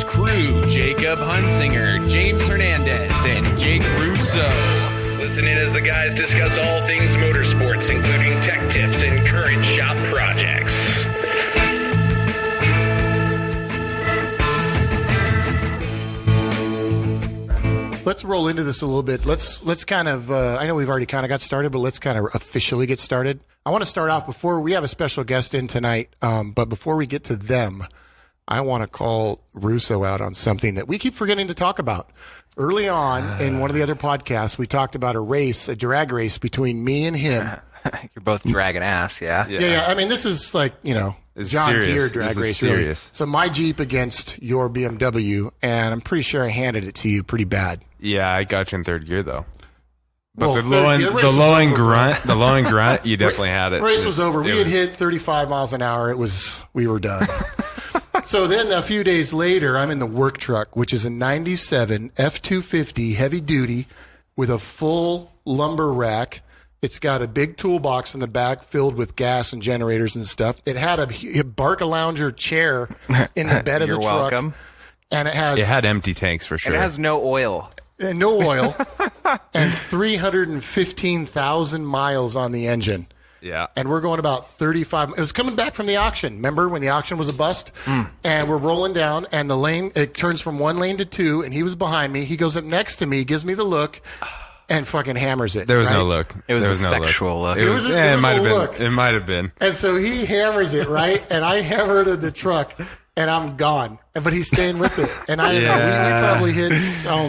crew, Jacob Hunsinger, James Hernandez, and Jake Russo. Listen in as the guys discuss all things motorsports, including tech tips and current shop projects. Let's roll into this a little bit. Let's kind of, I know we've already kind of got started, but let's kind of officially get started. I want to start off before we have a special guest in tonight, but before we get to them, I want to call Russo out on something that we keep forgetting to talk about. Early on in one of the other podcasts, we talked about a drag race between me and him. You're both dragging ass, yeah? Yeah. I mean, this is like, It's John serious. Deere drag This is race, really. serious. So my Jeep against your BMW, and I'm pretty sure I handed it to you pretty bad. Yeah, I got you in third gear though. But Well, the low end grunt, you definitely had it. The race was over. It We had hit 35 miles an hour. We were done. So then a few days later, I'm in the work truck, which is a 97 F250 heavy duty with a full lumber rack. It's got a big toolbox in the back filled with gas and generators and stuff. It had a Barcalounger chair in the bed of the You're truck. welcome. And it had empty tanks for sure. And it has no oil. No oil, and 315,000 miles on the engine. Yeah. And we're going about 35. It was coming back from the auction. Remember when the auction was a bust? And we're rolling down, and the lane, it turns from one lane to two, and he was behind me. He goes up next to me, gives me the look, and fucking hammers it. There was right? no look. It was there a was no sexual look. It was it might was a have look. been. It might have been. And so he hammers it, right? And I hammered the truck, and I'm gone. But he's staying with it. And I don't know, we probably hit,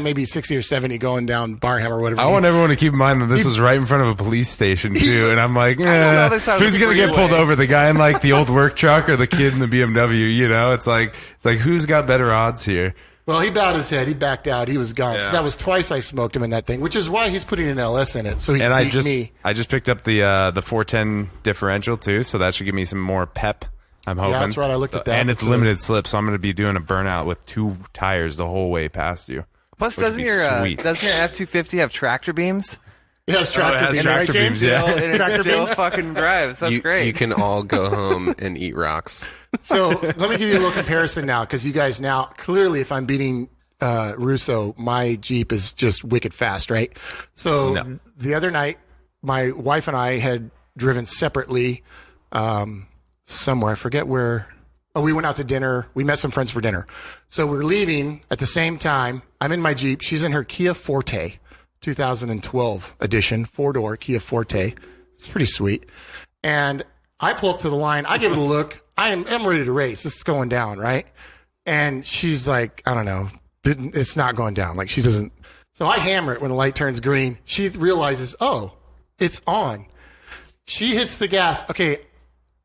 maybe 60 or 70 going down Barham or whatever. I want everyone to keep in mind that this was right in front of a police station too, and I'm like, so who's gonna get pulled over? The guy in like the old work truck or the kid in the BMW? It's like who's got better odds here? Well, he bowed his head. He backed out. He was gone. Yeah. So that was twice I smoked him in that thing, which is why he's putting an LS in it. So he beat me. I just picked up the 410 differential too, so that should give me some more pep. I'm hoping. Yeah, that's right. I looked at that. And it's limited slip, so I'm going to be doing a burnout with 2 tires the whole way past you. Plus, doesn't your F-250 have tractor beams? It has tractor beams. tractor beams, yeah. And it still fucking drives. That's great. You can all go home and eat rocks. So let me give you a little comparison now, because you guys now, clearly, if I'm beating Russo, my Jeep is just wicked fast, right? So the other night, my wife and I had driven separately somewhere. I forget where. Oh, we went out to dinner. We met some friends for dinner. So we're leaving at the same time. I'm in my Jeep. She's in her Kia Forte, 2012 edition, 4-door Kia Forte. It's pretty sweet. And I pull up to the line. I give it a look. I'm ready to race. This is going down, right? And she's like, I don't know. It's not going down. Like, she doesn't. So I hammer it when the light turns green. She realizes, oh, it's on. She hits the gas. Okay.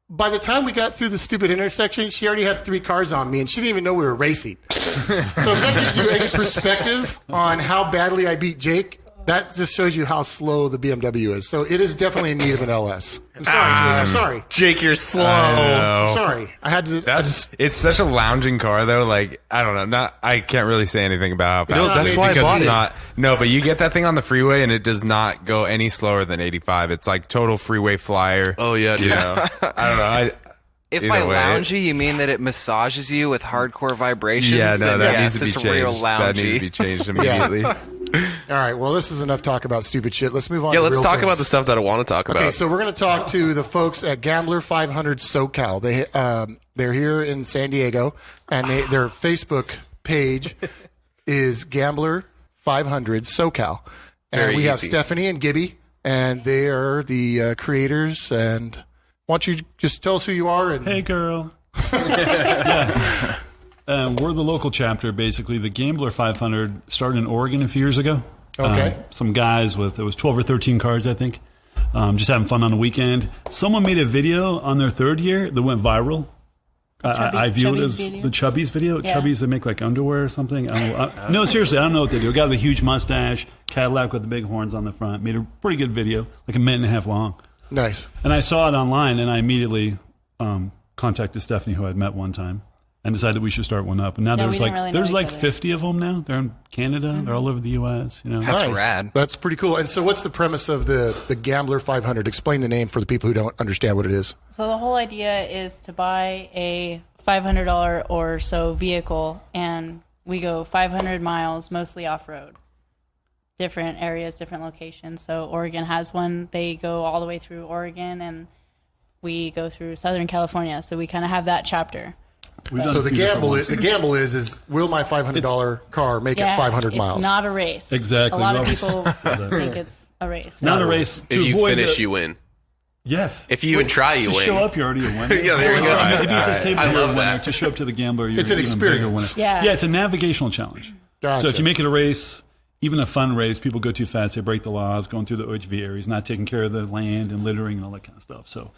By the time we got through the stupid intersection, she already had 3 cars on me, and she didn't even know we were racing. So if that gives you any perspective on how badly I beat Jake, that just shows you how slow the BMW is. So it is definitely in need of an LS. I'm sorry, Jake. I'm sorry. Jake, you're slow. I'm sorry. I had to. It's such a lounging car, though. Like, I don't know. I can't really say anything about how fast that's why I bought it. No, but you get that thing on the freeway, and it does not go any slower than 85. It's like total freeway flyer. Oh, yeah, dude. I don't know. If by loungy you mean that it massages you with hardcore vibrations, yeah, no, then that yes, needs to be it's changed. real loungy. That needs to be changed immediately. All right. Well, this is enough talk about stupid shit. Let's move on. Yeah, to let's real talk things. about the stuff that I want to talk about. Okay, so we're going to talk to the folks at Gambler 500 SoCal. They're here in San Diego, and their Facebook page is Gambler 500 SoCal. And Very we have easy. Stephanie and Gibby, and they are the creators. And why don't you just tell us who you are? And Hey, girl. We're the local chapter, basically. The Gambler 500 started in Oregon a few years ago. Okay. Some guys it was 12 or 13 cars, I think, just having fun on the weekend. Someone made a video on their 3rd year that went viral. I view it as video? the Chubbies video. Yeah. Chubbies that make like underwear or something. No, seriously, I don't know what they do. A guy with a huge mustache, Cadillac with the big horns on the front. Made a pretty good video, like a minute and a half long. nice. And I saw it online, and I immediately contacted Stephanie, who I'd met one time, and decided we should start one up. And now Yeah, there's we like didn't really know each other. 50 of them now. They're in Canada. They're all over the U.S. You know, That's Nice. rad. That's pretty cool. And so what's the premise of the Gambler 500? Explain the name for the people who don't understand what it is. So the whole idea is to buy a $500 or so vehicle, and we go 500 miles, mostly off-road. Different areas, different locations. So Oregon has one. They go all the way through Oregon, and we go through Southern California. So we kind of have that chapter. So the gamble is will my $500 car make it 500 miles? It's not a race. Exactly. A lot of people think it's a race. Not a race. If you finish, you win. Yes. If you even try, you to win. show up, you're already a winner. Yeah, there you go. If you at this table, I you're a love winner. that. To show up to the gambler, you're It's an even bigger experience. winner. Yeah. It's a navigational challenge. Gotcha. So if you make it a race, even a fun race, people go too fast, they break the laws, going through the OHV areas, not taking care of the land and littering and all that kind of stuff. So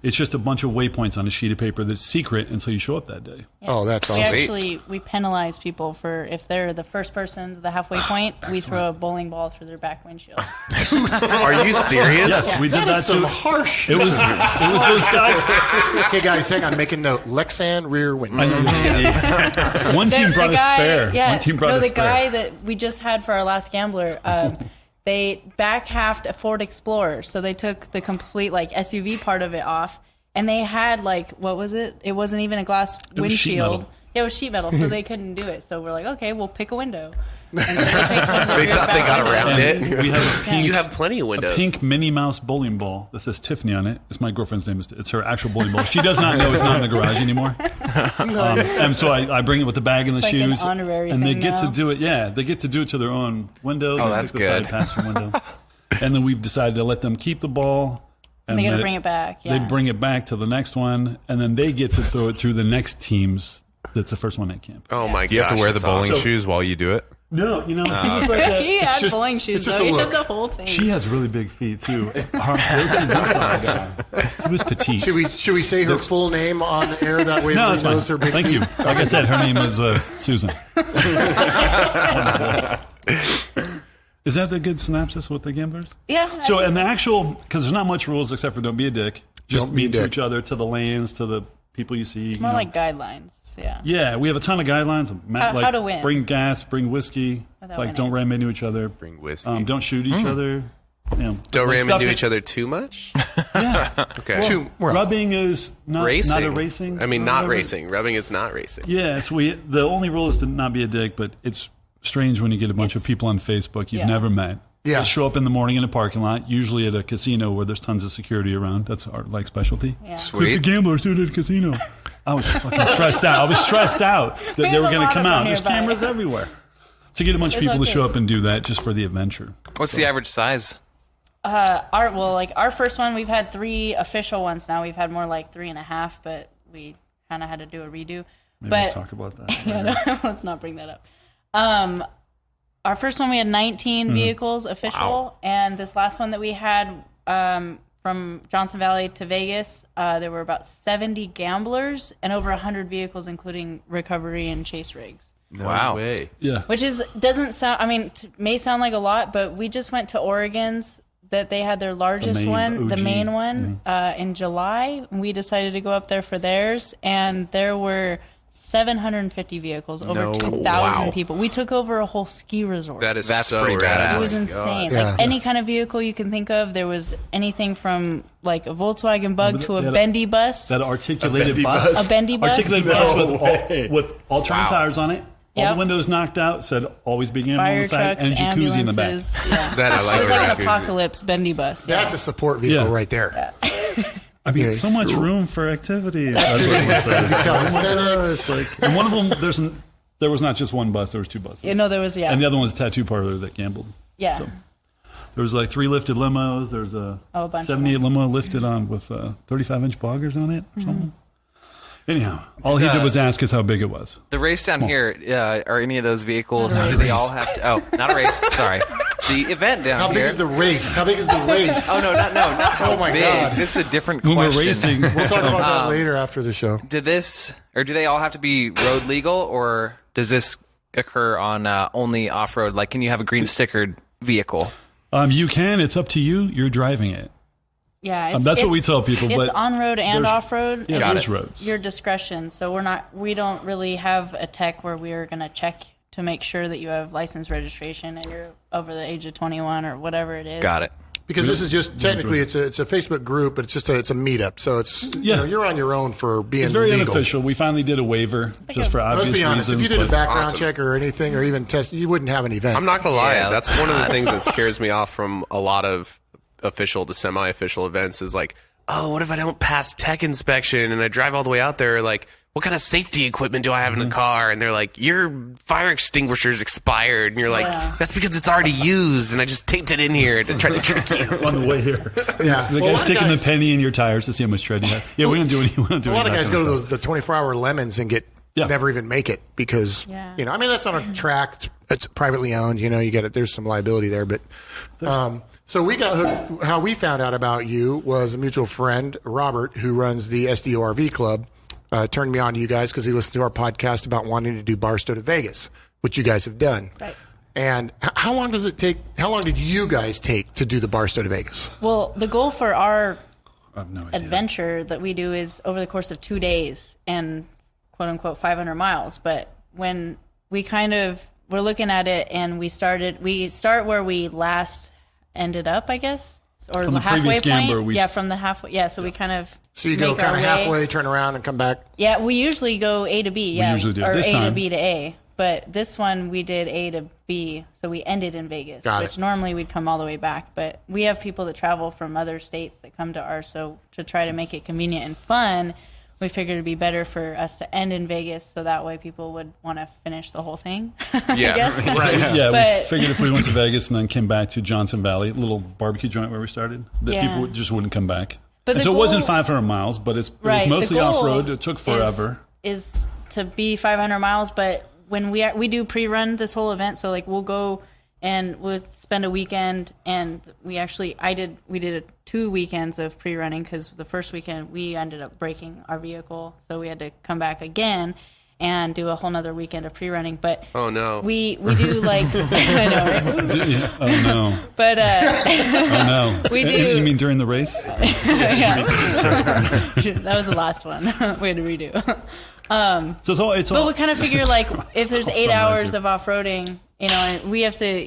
it's just a bunch of waypoints on a sheet of paper that's secret until you show up that day. Yeah. Oh, that's awesome. We penalize people for if they're the first person to the halfway point, we throw a bowling ball through their back windshield. Are you serious? Yes, we did that Some too. harsh. It was those guys. Okay, guys, hang on. Make a note. Lexan rear window. One team brought a spare. Yeah, One team brought a the spare. guy that we just had for our last gambler, they back-halved a Ford Explorer. So they took the complete SUV part of it off, and they had what was it? It wasn't even a glass was sheet windshield. metal. It was sheet metal, so they couldn't do it. So we're like, okay, we'll pick a window. And so They thought they got around it. We have a pink, You have plenty of windows. a pink Minnie Mouse bowling ball that says Tiffany on it. It's my girlfriend's name. It's her actual bowling ball. She does not know it's not in the garage anymore. And so I bring it with the bag and the It's like an shoes. honorary and they thing get now. to do it. Yeah, they get to do it to their own window. Oh, They that's pick the side good. passenger window. And then we've decided to let them keep the ball. And they got to bring it back. Yeah. They bring it back to the next one, and then they get to throw it through the next teams. That's the first one at camp. Oh my god! Do you have to wear the bowling shoes while you do do it? No, he was like a, He had just- bowling shoes. it's just though. a He look. had the whole thing. She has really big feet too. He was petite. Should we say her full name on the air? That way No, everyone that's fine. knows her big Thank feet? you. Like I said, her name is Susan. Is that the good synopsis with the gamblers? Yeah. So, and the actual, because there's not much rules except for don't be a dick. Just Don't be mean a to dick. each other, to the lanes, to the people you see. More like guidelines. Yeah. Yeah, we have a ton of guidelines. How to win. Bring gas, bring whiskey. Without Don't winning. ram into each other. Bring whiskey. Don't shoot each other. Don't ram stuff into it- each other too much. Yeah. Okay. Rubbing is not a racing. I mean, not whatever. racing. Rubbing is not racing. Yeah, the only rule is to not be a dick, but it's strange when you get a bunch of people on Facebook you've never met. Yeah. They show up in the morning in a parking lot, usually at a casino where there's tons of security around. That's our specialty. Yeah. So it's a gambler suited at a casino. I was fucking stressed out. I was stressed out that they have were a going to lot come of out. them There's nearby. cameras everywhere. To get a bunch of It's people to show okay. up and do that just for the adventure. What's the average size? Our first one, we've had 3 official ones now. We've had more like 3.5, but we kind of had to do a redo. Maybe but we'll talk about that. yeah, no, let's not bring that up. Our first one, we had 19 vehicles official, and this last one that we had from Johnson Valley to Vegas, there were about 70 gamblers and over 100 vehicles, including recovery and chase rigs. No Wow. way. Yeah. Which doesn't sound. I mean, may sound like a lot, but we just went to Oregon's. That they had their largest the OG. main one, in July. We decided to go up there for theirs, and there were 750 vehicles, over 2,000 people. We took over a whole ski resort. That's so pretty rad. It was badass. insane. Yeah. Like any kind of vehicle you can think of. There was anything from like a Volkswagen Bug to they a had bendy bus. That articulated bendy bus. bus. A bendy bus? Articulated No bus with all terrain tires on it. All Yep. the windows knocked out, said always be gambling on Fire the side, trucks, and a jacuzzi in the back. ambulances. Yeah. That is It so was like rad. an apocalypse bendy bus. Yeah. That's a support vehicle Yeah. right there. I mean, so much room for activity. That's what it says. Calisthenics. And one of them, there was not just one bus, there was 2 buses. Yeah, no, there was, yeah. And the other one was a tattoo parlor that gambled. Yeah. So, there was like 3 lifted limos. There's a Oh, a bunch of 78 limo lifted on with 35-inch boggers on it or something. Anyhow, all he did was ask us how big it was. The race down here, are any of those vehicles, do they all have to... Oh, not a race, sorry. The event down How here... big is the race? How big is the race? Oh, no, not Oh my big. God. This is a different When question. we're racing, We'll talk about that later after the show. Do they all have to be road legal, or does this occur on only off-road? Like, can you have a green stickered vehicle? you can. It's up to you. You're driving it. Yeah, That's what we tell people, It's but on road and there's- off road. yeah, and there's it's roads. Your discretion. So we don't really have a tech where we are going to check to make sure that you have license registration and you're over the age of 21 or whatever it is. Got it. Because this is just technically it's a Facebook group, but it's a meetup. So it's you're on your own for being It's very legal. unofficial. We finally did a waiver just for obvious Let's be honest. reasons. If you did a background Awesome. check or anything, or even test, you wouldn't have an event. I'm not gonna lie. Yeah. That's one of the things that scares me off from a lot of official to semi-official events is like, oh, what if I don't pass tech inspection and I drive all the way out there? Like, what kind of safety equipment do I have in the car? And they're like, your fire extinguisher's expired. And you're like, that's because it's already used and I just taped it in here to try to trick you. on the way here. Yeah. The Well, a guy lot of sticking guys- the penny in your tires to see how much tread you have. Yeah, we don't do any. A lot of guys go to the 24-hour lemons and never even make it because I mean that's on a track. It's privately owned. You get it. There's some liability there, but so we got hooked. How we found out about you was a mutual friend, Robert, who runs the SDORV club. Turned me on to you guys because he listened to our podcast about wanting to do Barstow to Vegas, which you guys have done. Right. And how long does it take? How long did you guys take to do the Barstow to Vegas? Well, the goal for our I have no idea. adventure that we do is over the course of 2 days and quote unquote 500 miles. But when we we're looking at it and we start where we last ended up, I guess, or From the halfway previous point. Gambler, From the halfway. Yeah, so we kind of. So you go make our kind of way. halfway, turn around, and come back. Yeah, we usually go A to B. Yeah, usually do. or This A time- to B to A. But this one we did A to B, so we ended in Vegas, Got which it. normally we'd come all the way back. But we have people that travel from other states that come to ours, so to try to make it convenient and fun, we figured it'd be better for us to end in Vegas, so that way people would want to finish the whole thing. I Yeah, guess. right. Yeah, we But- figured if we went to Vegas and then came back to Johnson Valley, a little barbecue joint where we started, that Yeah. people just wouldn't come back. But And the so it wasn't goal- 500 miles, but it Right, was the mostly goal off-road. It took forever. Is to be 500 miles, but when we do pre-run this whole event, so like we'll go and we'll spend a weekend, and we did 2 weekends of pre-running because the first weekend we ended up breaking our vehicle, so we had to come back again and do a whole nother weekend of pre-running. But Oh no. we do like I know, right? Oh, no. But Oh, no. We do- You mean during the race? yeah. That was the last one. We had to redo. So it's But all we kind of figure like if there's 8 summarize hours it. of off-roading, and we have to,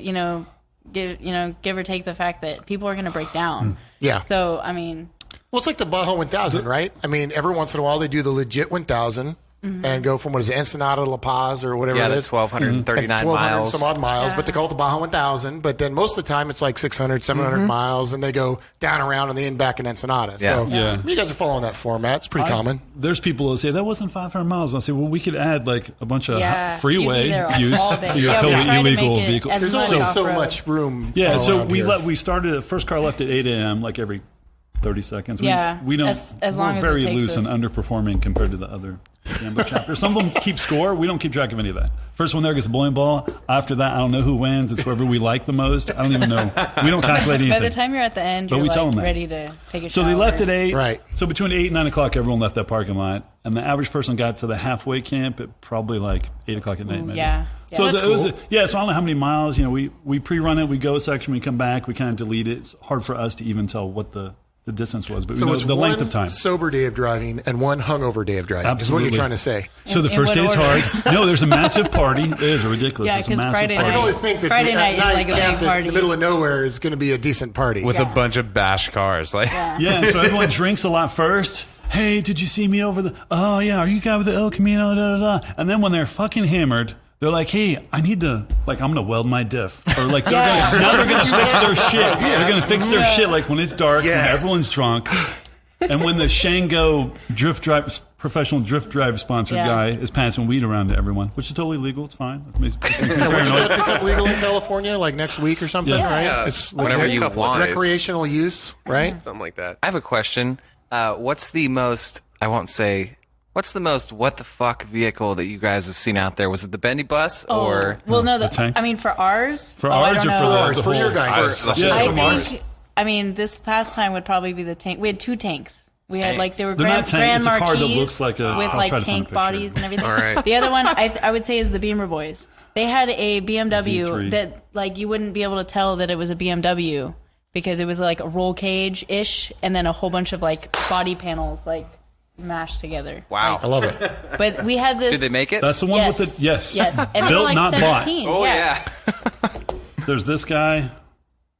give or take the fact that people are going to break down. Yeah. So I mean, Well, it's like the Baja 1000, right? I mean, every once in a while they do the legit 1000 and go from, what is it, Ensenada to La Paz or whatever Yeah, it that's is. 1,239 It's 1,200 miles. some odd miles, but they call it the Baja 1000. But then most of the time it's like 600, 700 miles, and they go down around and they end back in Ensenada. So Yeah. you guys are following that format. It's pretty common. There's people who say that wasn't 500 miles. I'll say, well, we could add like a bunch of Yeah, freeway you'd be there use all day. for your Yeah, we totally try to illegal make it vehicle. as There's much only so off-road. much room. Yeah, so around we here. we started. First car left at 8 a.m. like every 30 seconds. Yeah, we don't. as long we're as it very takes loose and us. underperforming compared to the other Gambler chapter. Some of them keep score. We don't keep track of any of that. First one there gets a bowling ball. After that, I don't know who wins. It's whoever we like the most. I don't even know. We don't calculate anything. by the time you're at the end, But you're we tell like them that. ready to take a So shower. they left at 8. Right. So between 8 and 9 o'clock, everyone left that parking lot. And the average person got to the halfway camp at probably like 8 o'clock at night. Maybe. yeah. So Yeah. it was so I don't know how many miles. We pre-run it. We go a section. We come back. We kind of delete it. It's hard for us to even tell what the distance was. But we know it's the one length of time. sober day of driving and one hungover day of driving. Is what Absolutely. you're trying to say. So the In first what day is order? hard. No, there's a massive party. It is ridiculous. Yeah, There's a 'cause massive Friday I party. can night- only think that Friday the night is like a big camp in party. the middle of nowhere is going to be a decent party. with a bunch of bash cars. Like, Yeah, so everyone drinks a lot first. Hey, did you see me over the? Oh yeah, are you guy with the El Camino? Da, da, da. And then when they're fucking hammered, they're like, hey, I need to, like, I'm gonna weld my diff, or like, now they're gonna fix their shit. They're gonna fix their shit, like when it's dark, when Yes. everyone's drunk, and when the Shango professional drift drive sponsored Yeah. guy is passing weed around to everyone, which is totally legal. It's fine. It makes me Yeah, when does paranoid. that become legal in California? Like next week or something, Yeah. right? Yeah. It's Whenever legit you want. recreational use, right? Something like that. I have a question. What's the most, I won't say, what's the most what the fuck vehicle that you guys have seen out there? Was it the Bendy bus or? well, no, The tank? I mean for ours. For oh, I ours don't or know. for Ours, the for your whole- guys. Yeah, I from ours. think. I mean, this past time would probably be the tank. We had 2 tanks. We had like they were They're Grand, not tank, Grand it's a car that Marquis looks like a- with I'll like try to find a tank picture. bodies and everything. All right. The other one I would say is the Beamer Boys. They had a BMW Z3. that like you wouldn't be able to tell that it was a BMW because it was like a roll cage ish, and then a whole bunch of like body panels like mashed together. Wow. I love it. But we had this. Did they make it? That's the one Yes. with the yes. Yes. And they were Built, like not bought. 17. Oh yeah. yeah. There's this guy.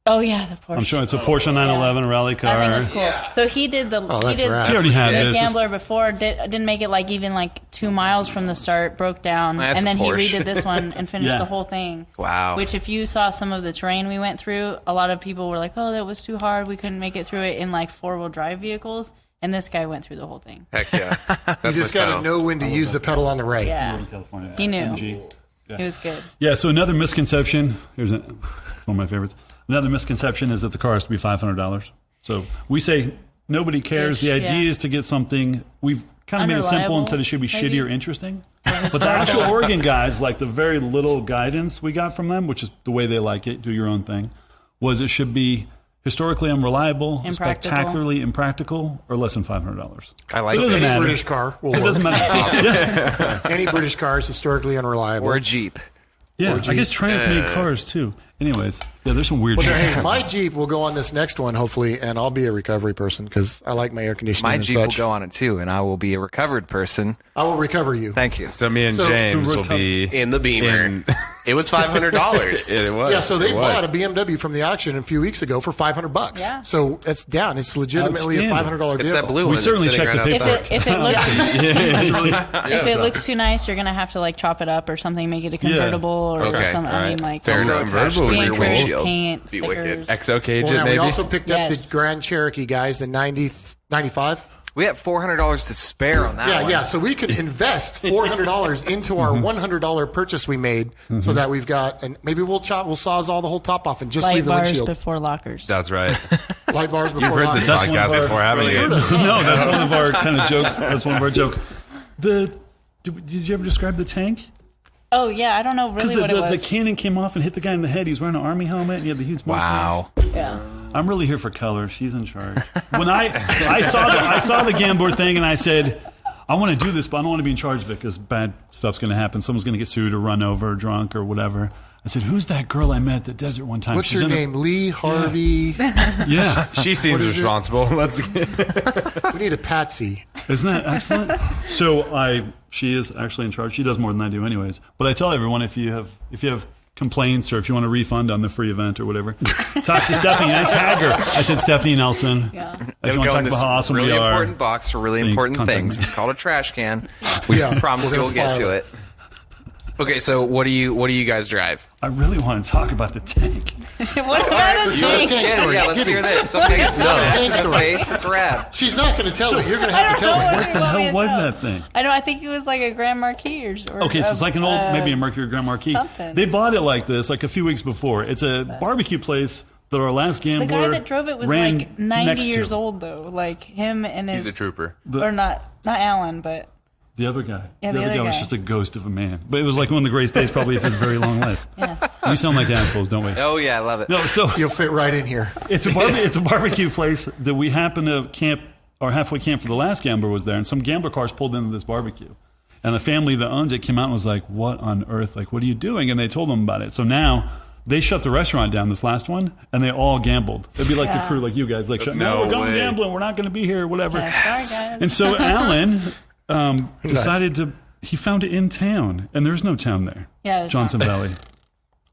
Oh yeah, the Porsche. I'm sure it's a Porsche 911 rally car. I think it's cool. So he did the that's he did rad. He already had the this. Gambler before. Didn't make it like even like 2 miles from the start. Broke down, That's and then a he Porsche. redid this one and finished Yeah. the whole thing. Wow. Which, if you saw some of the terrain we went through, a lot of people were like, "Oh, that was too hard. We couldn't make it through it in like 4-wheel drive vehicles." And this guy went through the whole thing. Heck yeah. You just got to know when to use the pedal on the right. Yeah, Northern California. he knew. MG. It was good. Yeah, so another misconception, one of my favorites. Another misconception is that the car has to be $500. So we say nobody cares. The idea Yeah. is to get something, we've kind of made it simple Unreliable, and said it should be maybe? shitty or interesting. But the actual Oregon guys, like the very little guidance we got from them, which is the way they like it, do your own thing, was it should be historically unreliable, Impractical. spectacularly impractical, or less than $500. I like It doesn't this. matter. British car will It doesn't work. matter. Yeah. Any British car is historically unreliable. Or a Jeep. Yeah, I guess Triumph made cars too. Anyways, yeah, there's some weird Well, shit. hey, my Jeep will go on this next one, hopefully, and I'll be a recovery person because I like my air conditioning My and Jeep will such. go on it too, and I will be a recovered person. I will recover you. Thank you. So me and So, James the will be In the Beamer. in- It was $500. It was. Yeah, so they It was. bought a BMW from the auction a few weeks ago for $500. Yeah. So it's down. It's legitimately a Outstanding. $500 vehicle. It's that blue We one certainly that's sitting checked right the outside. If it looks Yeah. if it looks too nice, you're gonna have to like chop it up or something, make it a convertible or Okay, something. all I mean, like Fair enough. Convertible we would be encourage cool. windshield. paint, Be stickers. wicked. XO cage Well, it now, maybe. we also picked up Yes. the Grand Cherokee, guys, the 95. We have $400 to spare on that Yeah, one. yeah. So we could invest $400 into our $100 purchase we made, so that we've got, and maybe we'll sawzall the whole top off and just Light leave the bars windshield. before lockers. That's right. Light bars before You've heard this lockers. podcast before, haven't you? No, that's one of our kind of jokes. That's one of our jokes. Did you ever describe the tank? Oh yeah, I don't know Because really what it the was. cannon came off and hit the guy in the head. He was wearing an army helmet and he had the huge mustache. Wow. Yeah. I'm really here for color. She's in charge. When I saw the Gambler thing and I said, I want to do this, but I don't want to be in charge of it because bad stuff's going to happen. Someone's going to get sued or run over or drunk or whatever. I said, who's that girl I met at the desert one time? What's She's your in a- name? Lee Harvey. Yeah. She seems is it? responsible. Let's We need a patsy. Isn't that excellent? So she is actually in charge. She does more than I do anyways. But I tell everyone if you have complaints or if you want a refund on the free event or whatever, talk to Stephanie. And I tag her. I said, Stephanie Nelson. Yeah. If you It'll want to go talk in about this how awesome really we are. important box for really Thanks. important Contact things. me. It's called a trash can. We Yeah, promise we're gonna you'll get file to it. it. Okay, so what do you guys drive? I really want to talk about the tank. What about the You want a tank? tank story? Yeah, let's Gibby. hear this. Something's tank in the story. face. It's rad. She's not going to tell it. You're going to I have to don't tell know me. what What the hell was that thing? I know. I think it was like a Grand Marquis or Okay, so it's like an old, maybe a Mercury Grand Marquis. something. They bought it like this, like a few weeks before. It's a barbecue place that our last The Gambler guy that drove it was ran like 90 next years to. old though. Like him and his He's a trooper. or not Alan, but The other guy. Yeah, the the other other guy was guy. just a ghost of a man. But it was like one of the greatest days probably of his very long life. yes. We sound like assholes, don't we? Oh yeah, I love it. No, so You'll fit right in here. it's a barbecue place that we happened to camp, or halfway camp for the last Gambler was there, and some Gambler cars pulled into this barbecue. And the family that owns it came out and was like, what on earth? Like, what are you doing? And they told them about it. So now they shut the restaurant down, this last one, and they all gambled. It'd be like the crew, like you guys, like, shut, no, we're going way. gambling. We're not going to be here, whatever. Yeah, sorry guys. And so Alan decided he found it in town, and there's no town there. Yeah, there's Johnson not. Valley.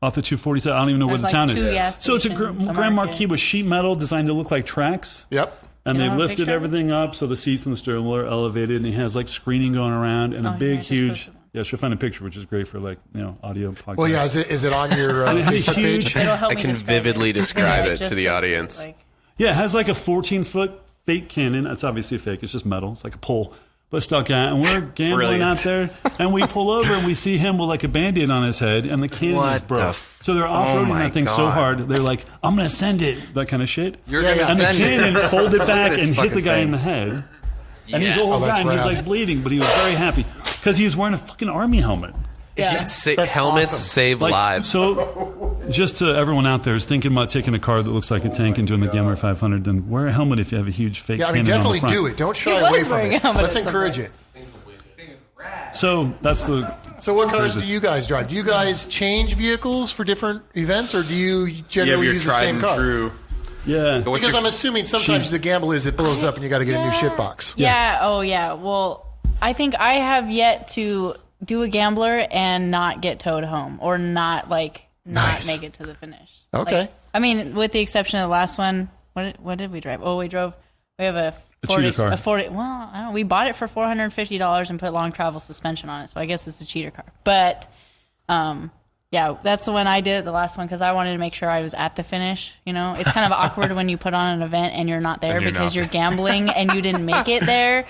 Off the 247, I don't even know where There's the like town is. 2 gas So it's a stations, a Grand market. Marquis with sheet metal designed to look like tracks. Yep. And You they don't have a lifted picture of it? everything up so the seats and the steering wheel are elevated, and he has like screening going around and Oh, a yeah, big, I just huge. posted one. Yeah, she'll find a picture, which is great for like audio podcast. Well, yeah. Is it on your it had a Facebook huge- page? It'll help I me can describe vividly it. describe Yeah, it to just the posted, audience. like- Yeah, it has like a 14-foot fake cannon. It's obviously fake. It's just metal. It's like a pole. But stuck out. And we're gambling Brilliant. out there. And we pull over and we see him with like a Band-Aid on his head. And the cannon What is broke. the So they're off-roading my that thing so God. hard. They're like, I'm going to send it. That kind of shit. You're Yeah, gonna yeah. And the send cannon it. folded Look back at this and hit the fucking guy in thing. the head. And he's Yes. the old Oh, guy that's and he's rad. like bleeding, but he was very happy. Because he was wearing a fucking army helmet. Yeah. That's Helmets awesome. save Like, lives. So, just to everyone out there who's thinking about taking a car that looks like a tank and doing the Gambler 500, then wear a helmet if you have a huge fake Yeah, I mean, cannon on the definitely front. do it. Don't shy He was away from wearing a it. helmet Let's at some encourage point. it. So that's the. So what cars do you guys drive? Do you guys change vehicles for different events, or do you You have generally your use the tried same and car? true. Yeah. Because I'm assuming sometimes the gamble is it blows up and you got to get a new shit box. Yeah. Oh, yeah. Well, I think I have yet to do a Gambler and not get towed home or not Nice. make it to the finish. Okay. Like, I mean, with the exception of the last one, what did we drive? Oh, we have a cheater car. Well, I don't know, we bought it for $450 and put long travel suspension on it, so I guess it's a cheater car. But, yeah, that's the one I did, the last one, because I wanted to make sure I was at the finish. You know, it's kind of awkward when you put on an event and you're not there because you're gambling and you didn't make it there.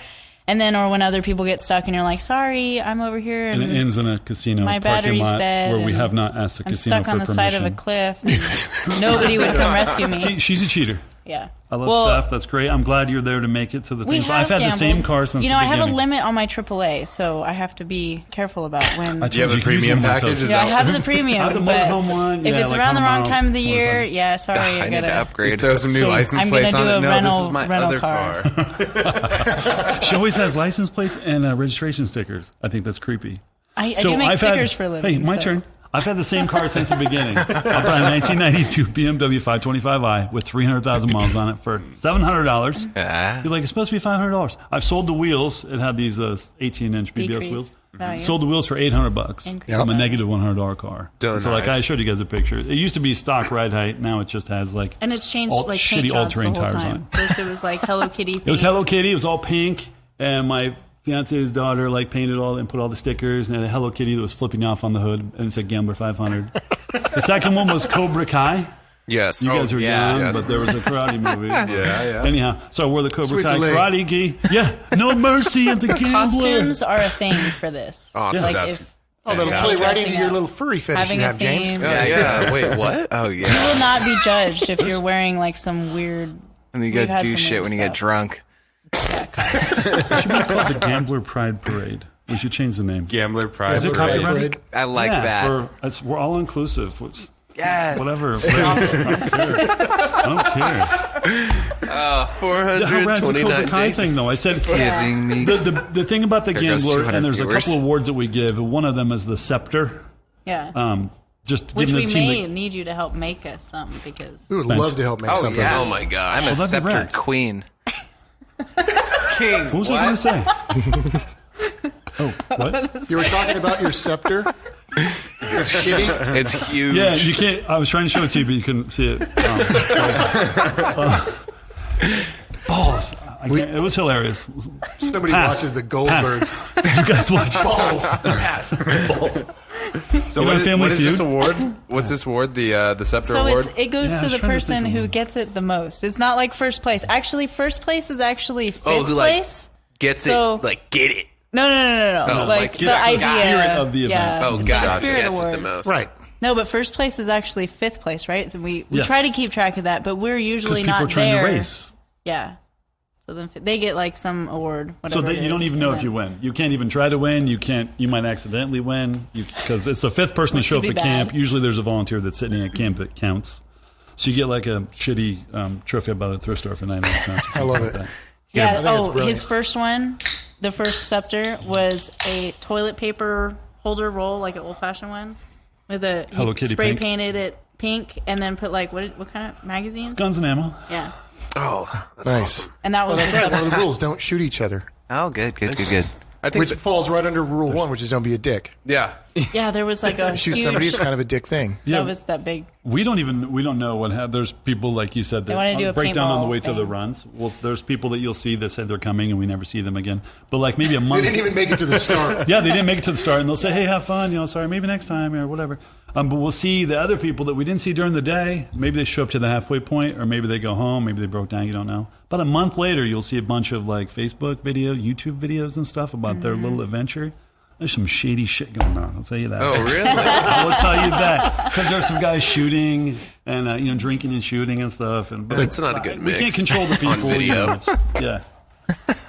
And then, or when other people get stuck and you're like, sorry, I'm over here. And it ends in a casino my parking battery's lot dead where we have not asked the I'm casino stuck for on the permission. side of a cliff. And nobody would come rescue me. She's a cheater. Yeah. I love Steph. That's great. I'm glad you're there to make it to the thing. I've had gambled. the same car since the I beginning. have a limit on my AAA, so I have to be careful about when. Do you have the premium package? Yeah, I have the premium. I have the but motorhome one. If Yeah, it's like around the 100 wrong miles, time of the year, motorcycle. yeah, sorry, I need to upgrade. Throw some new license I'm plates gonna on do it. a No, this is my rental other car. She always has license plates and registration stickers. I think that's creepy. I do make stickers for a living. Hey, my turn. I've had the same car since the beginning. I bought a 1992 BMW 525i with 300,000 miles on it for $700. Yeah. You're like, it's supposed to be $500. I've sold the wheels. It had these 18-inch BBS Decrease wheels. value. Sold the wheels for $800 Increase from a value. negative $100 car. Done. So like I showed you guys a picture. It used to be stock ride height. Now it just has like And it's changed like paint shitty jobs the all-terrain whole tires on time. it. First it was like Hello Kitty. It was Hello Kitty. It was all pink, and my fiance's daughter like painted all and put all the stickers, and had a Hello Kitty that was flipping off on the hood, and it said Gambler 500. The second one was Cobra Kai. Yes. You guys were young, yes. but there was a karate movie. Yeah. Anyhow, so I wore the Cobra Sweep Kai the leg. karate gi. Yeah, no mercy at the gambler. Costumes are a thing for this. Awesome. Like That's- if Oh, that'll Yeah. play right Dressing into your up. little furry fetish having you a have, James. theme. Yeah. Wait, what? Oh You yeah. will not be judged if you're wearing like some weird. And you We've go had do some shit weird when you get stuff. drunk. It should be called the Gambler Pride Parade. We should change the name. Gambler Pride. Is it Parade. copyrighted? I like Yeah, that. we're all inclusive. Which, Yes. whatever. I don't care. How rad's the Cobra Kai thing, though? I said Giving me. the thing about the There goes Gambler, 200 and there's viewers. a couple awards that we give. One of them is the Scepter. Yeah. Just Which giving we the team may need you to help make us something because. We would love to help make Oh, something. yeah. Oh my gosh. I'm a Well, that'd be scepter rad. queen. King. What was I going to say? Oh, what? You were talking about your scepter? It's kitty? It's huge. Yeah, you can't. I was trying to show it to you, but you couldn't see it. Balls. It was hilarious. Somebody Pass. watches the Goldbergs. You guys watch Balls. So You know Family what is this Feud? award? What's this award? The Scepter So Award? it goes Yeah, I to was the trying to person think of who one. gets it the most. It's not like first place. Actually, first place is actually fifth Oh, who like place. gets So- it? Like get it? No. Oh, like like the get the idea. spirit of the event. Yeah. Oh, the God, spirit gets it award. the most. Right. No, but first place is actually fifth place, right? So we Yes. try to keep track of that, but we're because usually people not are trying there. to race. Yeah. So then they get like some award. So Whatever that it you don't is, even know and if then- you win. You can't even try to win. You can't. You might accidentally win because it's the fifth person to Which show up would to be camp. bad. Usually, there's a volunteer that's sitting at camp that counts. So you get like a shitty trophy about a thrift store for 99 cents. I love it. Yeah. I think it's brilliant. His first one, the first scepter was a toilet paper holder roll, like an old fashioned one, with a he Hello Kitty spray pink. painted it pink, and then put like what kind of magazines? Guns and ammo. Yeah. Oh, that's Nice. awesome. And that was Well, the that's right. One scepter. of the rules: don't shoot each other. Oh, good. I think Which falls right under rule 1, which is don't be a dick. yeah. Yeah, there was like a You shoot huge, somebody, it's kind of a dick thing. that was that big. We don't know what happened. There's people like you said that wanna do a break down on the paintball way to the thing. runs. Well, there's people that you'll see that said they're coming and we never see them again. But like maybe a They month. didn't even make it to the start. Yeah, they didn't make it to the start, and they'll say, "Hey, have fun." Sorry, maybe next time or whatever. But we'll see the other people that we didn't see during the day. Maybe they show up to the halfway point, or maybe they go home. Maybe they broke down. You don't know. But a month later, you'll see a bunch of like Facebook video, YouTube videos, and stuff about their little adventure. There's some shady shit going on. I'll tell you that. Oh, really? I will tell you that because there's some guys shooting and drinking and shooting and stuff. And That's not a good we mix. can't control the people. On video. Yeah.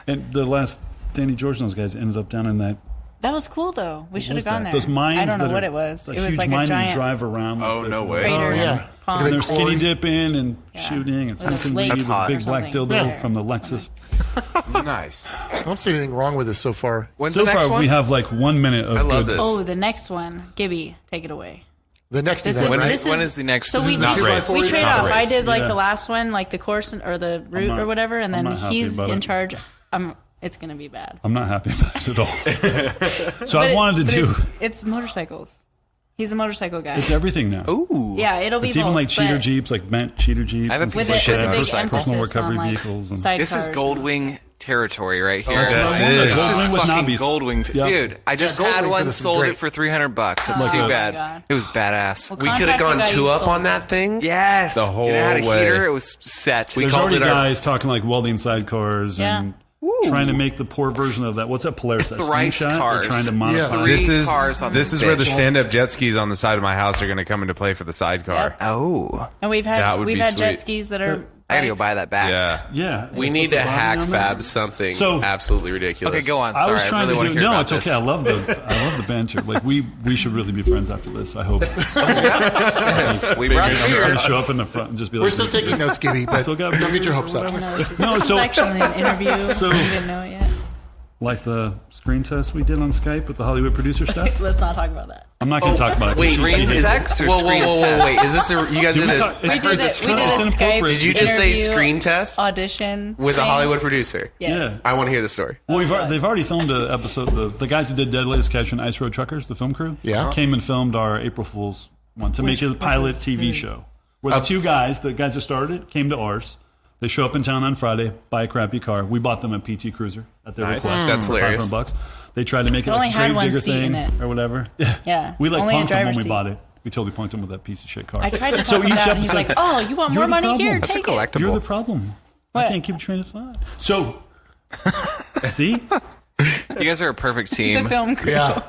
And the last Danny George and those guys ended up down in that. That was cool though. We should have was gone that? there. Those mines. I don't know that what are- it was. a It was huge like mine a giant you drive around. with Oh, this no way. crater Oh, yeah. pond. And they're skinny Or- dipping and Yeah. shooting and With a smoking slate weed with a or big black something. dildo Yeah. from the Lexus. Nice. I don't see anything wrong with this so far. When's So the next far, one? we have like 1 minute of I love good- this. Oh, the next one, Gibby, take it away. The next This event, is- right? this when is the next? So this we is not two by race. four. we It's trade not off. a I race. did like Yeah. the last one, like the course or the route not- or whatever, and I'm then not happy he's about in it. charge. It's gonna be bad. I'm not happy about it at all. So But I wanted to do. It's motorcycles. He's a motorcycle guy. It's everything now. Ooh. Yeah, it'll be It's even both, like cheater but Jeeps, like bent cheater Jeeps. I have a and piece stuff of shit like that. with a big Personal emphasis recovery on, like, vehicles. And sidecars. This is Goldwing territory right here. that's Yes, what I it wanted. is. This is Goldwing with fucking knobbies. Goldwing. Yep. Dude, I just Yeah, Goldwing had for one, this is sold great. it for $300. It's Like too a- bad. God. It was badass. Well, We could have contractor gone guy 2 you up sold. on that thing. Yes. The whole It had a way. heater. It was set. We There's called already it our. guys talking like welding sidecars Yeah. and trying to make the poor version of that. What's that Polaris? That Thrice slingshot? cars. They're trying to modify. Yeah. This is cars on this this is where the bitch. stand-up jet skis on the side of my house are going to come into play for the sidecar. Yep. Oh. And we've That had would we've be had jet sweet. skis that are. I gotta go bikes. buy that back. Yeah. Yeah. We Put need the to body hack on there. fab something So- absolutely ridiculous. Okay, go on. I Sorry, was I trying really want to to do. hear No, about it's this. okay. I love the banter. Like we should really be friends after this. I hope. We brought I'm just beer. gonna show up in the front and just be like, We're still taking notes, Gibby, but Still got don't beer get your or hopes up. I know, this is, No, this so- is actually an interview. So- You didn't know it yet. like the screen test we did on Skype with the Hollywood producer stuff. Let's not talk about that. I'm not going to talk about it. Wait, Screen is- sex or whoa, screen whoa, whoa, test? wait! Is this you guys Did did we a? talk- We did it's we did a inappropriate. Skype Did you just say interview screen test audition with a thing. Hollywood producer? Yes. Yeah. I want to hear the story. Well, they've already filmed an episode. The guys that did Deadliest Catch and Ice Road Truckers, the film crew, Yeah. came and filmed our April Fool's one to make it a pilot TV show. Where the the guys that started it, came to ours. They show up in town on Friday, buy a crappy car. We bought them a PT Cruiser at their request. That's for hilarious. $500. They tried to make it It only like a had grave one digger seat thing in it. or whatever. Yeah. We like Only a punked them driver's when we seat. bought it. We totally punked him with that piece of shit car. I tried to So talk him each down. He's episode- like, "Oh, you want You're more the money? problem. Here, That's a take it." collectible. You're the problem. What? I can't keep a train of thought. So, see? You guys are a perfect The team. film crew. Yeah.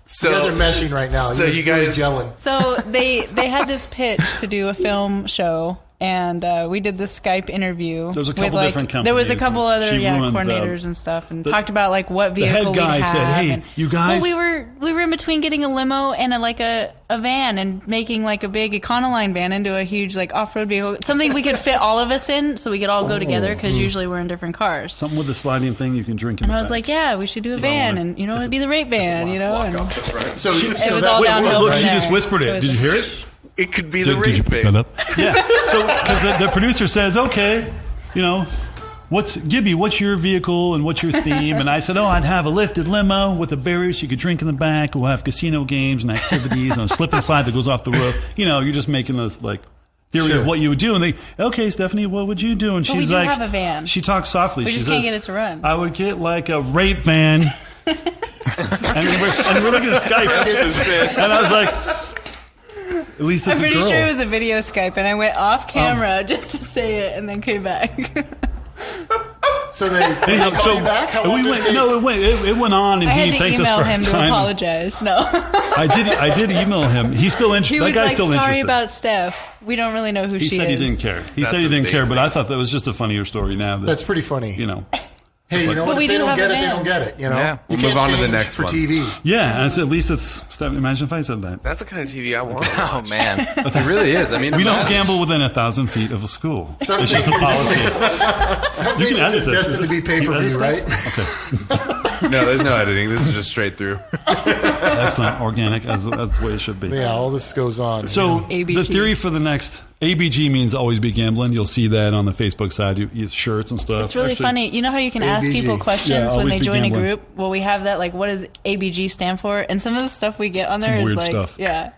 So You guys are meshing right now. So You're you guys- really gelling. So they had this pitch to do a film show, and we did this Skype interview. There was a couple with, different companies. There was a couple other She ruined, coordinators and stuff, and the- talked about like what the vehicle head guy we'd have. said, "Hey, and- you guys-" Well, we were in between getting a limo and a van and making like a big Econoline van into a huge like off-road vehicle, something we could fit all of us in, so we could all go together because usually we're in different cars. Something with a sliding thing you can drink in And the I was back. like, yeah, we should do a van, and it'd be the rape van, And So, it was all downhill Look, from she there. just whispered it. Did you hear it? it could be the Did you rape pick bait. that up? Yeah. So, because the producer says, okay, Gibby, what's your vehicle and what's your theme? And I said, I'd have a lifted limo with a barrier so you could drink in the back. We'll have casino games and activities and a slip and slide that goes off the roof. You're just making us like theory of what you would do. And they, okay, Stephanie, what would you do? And Well, we she's do like, have a van. She talks softly. We She just says, can't get it to run. I would get like a rape van. and we're looking at Skype. And I was like, at least I'm it's a pretty girl. sure it was a video Skype, and I went off camera just to say it, and then came back. so they Anyhow, call you back? How long we did went. it take? No, it went on, and I he had to thanked us email for him our to time. apologize. No, I did email him. He's still interested. he That was guy's like, still "Sorry interested. about Steph. We don't really know who He she said is." he didn't care. He That's said he didn't care, but amazing. I thought that was just a funnier story. Now That's pretty funny. Hey, you know But what? we If they do don't have get a it, they van. don't get it. Yeah, You we'll can't move on to the change next for one. TV. Yeah, and at least it's. Imagine if I said that. That's the kind of TV I want. Oh man. It really is. I mean, We don't gamble within 1,000 feet of a school. Some It's just a things are policy. Some You things can are edit just this. destined to be You edit pay-per-view, stuff? right? Okay, no, there's no editing. This is just straight through. excellent, organic as the way it should be. Yeah, all this goes on. So ABG. the theory for the next ABG means always be gambling. You'll see that on the Facebook side. You use shirts and stuff. It's really Actually, funny. You know how you can ask ABG. people questions Yeah, when always they be join gambling. a group? Well, we have that. Like, what does ABG stand for? And some of the stuff we get on there Some is weird like, stuff. yeah.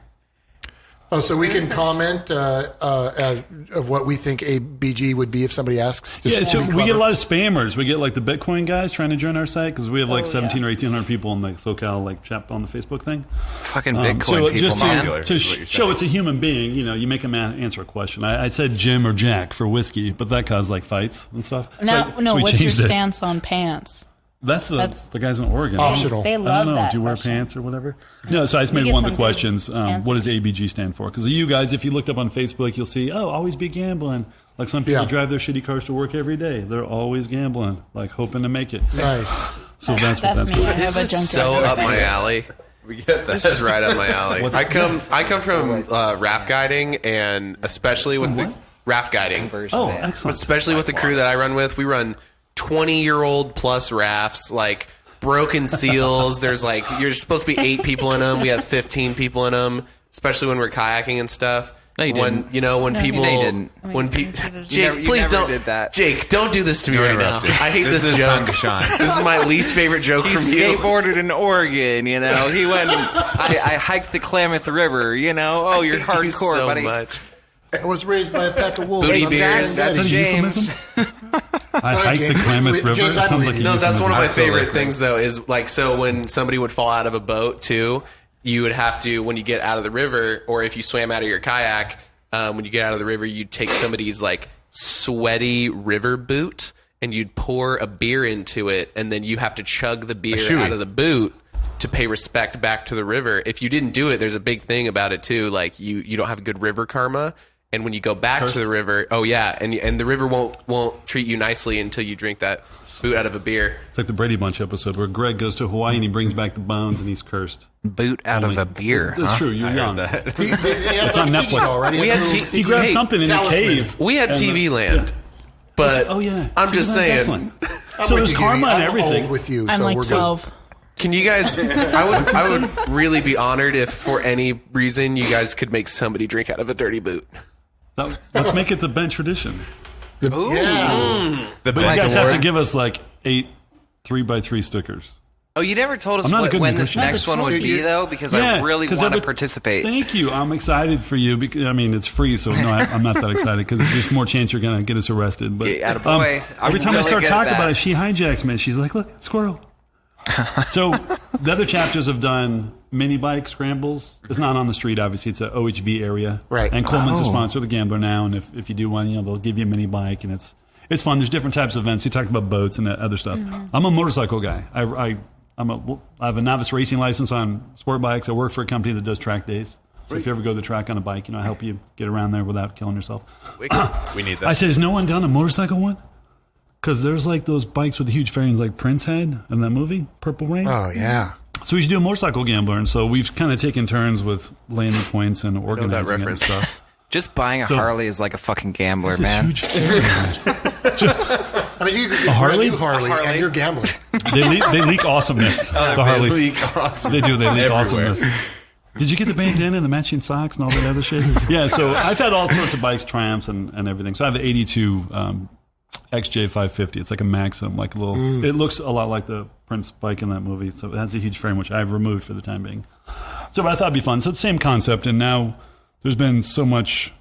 Oh, so we can comment of what we think ABG would be if somebody asks. Just Yeah, to so be we get clever. a lot of spammers. We get like the Bitcoin guys trying to join our site because we have like 1,700 or 1,800 people in the SoCal like chat on the Facebook thing. Fucking Bitcoin so people, just man. popular, to is what you're show saying. it's a human being, you make them answer a question. I said Jim or Jack for whiskey, but that caused like fights and stuff. Now, so we what's your changed it. stance on pants? That's the guys in Oregon. Optional. They I love don't know. that. Do you wear question. pants or whatever? No, so I just We made get one of some the questions. good answers. What does ABG stand for? Because you guys, if you looked up on Facebook, you'll see, always be gambling. Like some people Yeah. drive their shitty cars to work every day. They're always gambling, like hoping to make it. Nice. So that's what that's me. I what. have This a is junkyard. so up my alley. We get that. This is right up my alley. What's- I come from raft guiding, and especially with the raft guiding, Oh, excellent. especially with the crew that I run with, we run 20-year-old plus rafts, like broken seals. There's like you're supposed to be 8 people in them. We have 15 people in them, especially when we're kayaking and stuff. No, you when didn't. when people No, you didn't. when people You Jake, please never don't did that. Jake, don't do this to me You're right now. interrupted. I hate this is joke. time to shine. This is my least favorite joke He from you. skateboarded in Oregon, you know. He went. I hiked the Klamath River, you know. Oh, you're hardcore, so buddy. much. I was raised by a pack of wolves. Booty I'm beers. saying Is that a James. euphemism? I hiked the Klamath River. James, I It sounds like a believe you. No, that's one of my still favorite listening. things, though, is like, so when somebody would fall out of a boat, too, you would have to, when you get out of the river, or if you swam out of your kayak, when you get out of the river, you'd take somebody's, like, sweaty river boot, and you'd pour a beer into it, and then you have to chug the beer shoey. out of the boot to pay respect back to the river. If you didn't do it, there's a big thing about it, too. Like, you don't have good river karma. And when you go back to the river, and the river won't treat you nicely until you drink that boot out of a beer. It's like the Brady Bunch episode where Greg goes to Hawaii and he brings back the bones and he's cursed. Boot out of a beer. That's true. You're young. It's on Netflix. Already. We had He grabbed something in a talisman. cave. We had and, TV Land, but Oh yeah. I'm TV just Land's saying. excellent. I'm So with there's you, karma Gibby. and I'm everything. old with you, I'm so like we're 12. Can you guys? I would really be honored if, for any reason, you guys could make somebody drink out of a dirty boot. Let's make it the Ben tradition. good. Yeah. The But you bench guys have award. to give us like 8 3x3 stickers. Oh, you never told us I'm not a good when this negotiator. next one would be, though, because I really 'cause want to every- participate. Thank you. I'm excited for you. Because, I mean, it's free, so no, I'm not that excited because there's more chance you're going to get us arrested. But Yeah, attaboy. I'm every time I really start good at talking that. about it, she hijacks me. She's like, look, squirrel. So the other chapters have done mini bike scrambles. It's not on the street, obviously. It's an OHV area. Right. And Coleman's a sponsor of the Gambler now. And if you do one, they'll give you a mini bike. And it's fun. There's different types of events. You talked about boats and other stuff. I'm a motorcycle guy. I have a novice racing license on sport bikes. I work for a company that does track days. So if you ever go to the track on a bike, I help you get around there without killing yourself. We need that. I said, has no one done a motorcycle one? Because there's like those bikes with the huge fairings like Prince had in that movie, Purple Rain. Oh yeah. So we should do a motorcycle gambler. And so we've kind of taken turns with laying the points and organizing it and reference. stuff. Just buying a So- Harley is like a fucking gambler, It's man. huge. I mean, you could get Harley? a new Harley, and you're gambling. They leak awesomeness. the Harleys. They do. They leak Everywhere. awesomeness. Did you get the bandana and the matching socks and all that other shit? Yeah, so I've had all sorts of bikes, Triumphs and everything. So I have the 82 XJ550. It's like a Maxim, like a little. It looks a lot like the Prince bike in that movie. So it has a huge frame, which I've removed for the time being. So but I thought it'd be fun. So it's the same concept, and now there's been so much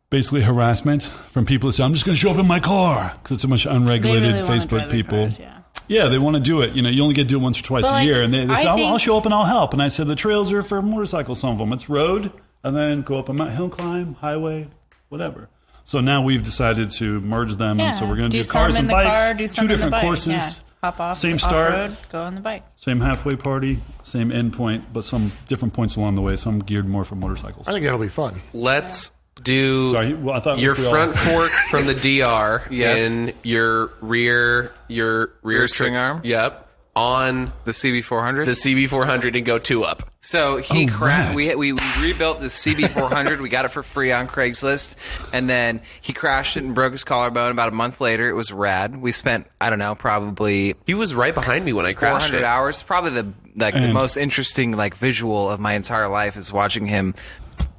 basically harassment from people that say, I'm just going to show up in my car. Because it's so much They unregulated really wanna Facebook drive their people. cars, yeah. Yeah, they want to do it. You only get to do it once or twice But, a like, year. And they say, I I'll think- show up and I'll help. And I said, the trails are for motorcycles, some of them. It's road, and then go up a hill climb, highway, whatever. So now we've decided to merge them. Yeah. And so we're going to do some cars in and the bikes, car, do some 2 in the different bike. courses, Yeah. Hop off, same start, off-road, go on the bike. same halfway party, same end point, but some different points along the way. Some geared more for motorcycles. I think that'll be fun. Let's do Sorry, well, I thought your we all- front fork from the DR Yes. and your rear string arm? Yep. On The CB400. the CB400 and go 2 up. So he rad. we rebuilt the CB400. We got it for free on Craigslist, and then he crashed it and broke his collarbone. About a month later, it was rad. We spent probably He was right behind me when I crashed 400 it. hours. Probably the most interesting visual of my entire life is watching him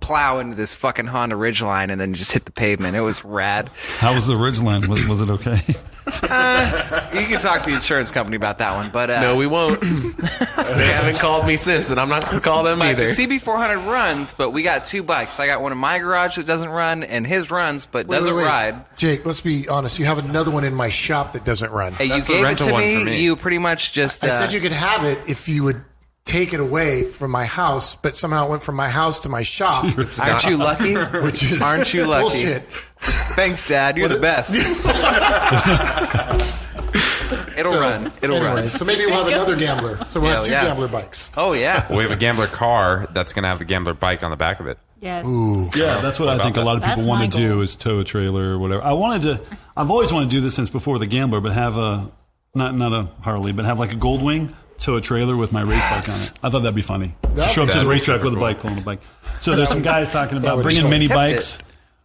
plow into this fucking Honda Ridgeline and then just hit the pavement. It was rad. How was the Ridgeline? Was it okay? You can talk to the insurance company about that one, but No, we won't. They haven't called me since, and I'm not going to call them the either. CB400 runs, but we got 2 bikes. I got one in my garage that doesn't run, and his runs but doesn't Wait. ride. Jake, let's be honest. You have another one in my shop that doesn't run. Hey, you That's the gave it rental to one me. for me. You pretty much just. I said you could have it if you would take it away from my house, but somehow it went from my house to my shop, Aren't you lucky? which is Aren't you lucky? bullshit. Thanks, Dad. You're the best. It'll run. It'll Anyway, run. so maybe we'll have another gambler. So we'll have Yeah, 2 yeah. gambler bikes. Oh yeah. We have a gambler car that's going to have the gambler bike on the back of it. Yes. Yeah, that's what I think a lot of people That's want my to do goal. is tow a trailer or whatever. I've always wanted to do this since before the Gambler, but have not a Harley, but have like a Goldwing, tow a trailer with my race bike on it. I thought that'd be funny. Show up to the be racetrack super with a cool. bike, pulling a bike. So there's some guys talking about would've bringing sold. mini Kept bikes.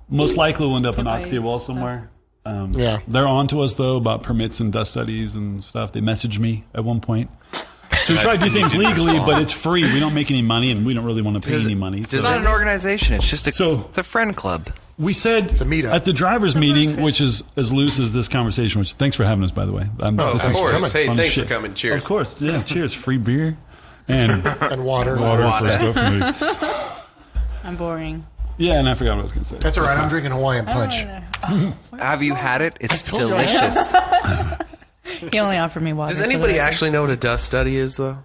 Most likely we'll end up in Goodbye. Octavia Wall somewhere. Yeah. They're on to us though about permits and dust studies and stuff. They messaged me at one point. So we try to do things legally, but it's free. We don't make any money, and we don't really want to pay any money. It's not an organization. It's just it's a friend club. We said It's a meetup. at the drivers' meeting, which is as loose as this conversation, which thanks for having us, by the way. Of course. Hey, fun thanks shit. for coming. Cheers. Of course. Yeah, cheers. Free beer and And water. for Stephanie. I'm boring. Yeah, and I forgot what I was going to say. That's all right. I'm drinking Hawaiian Punch. Have you had it? It's told you I delicious. He only offered me water. Does anybody actually know what a dust study is, though?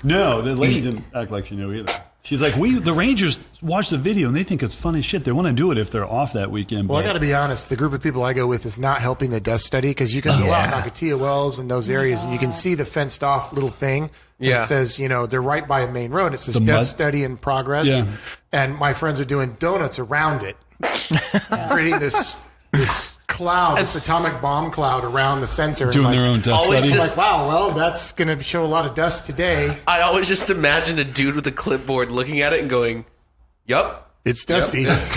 No, the lady didn't act like she knew either. She's like, the Rangers watch the video and they think it's fun as shit. They want to do it if they're off that weekend. Well, I got to be honest. The group of people I go with is not helping the dust study because you can go out Nocatilla Wells and those areas and you can see the fenced off little thing that says, they're right by a main road. It says dust study in progress. Yeah. And my friends are doing donuts around it, creating this cloud, this atomic bomb cloud around the sensor. Doing their own dust always study. just- Like, wow, well, that's going to show a lot of dust today. I always just imagine a dude with a clipboard looking at it and going, yup. It's dusty. It's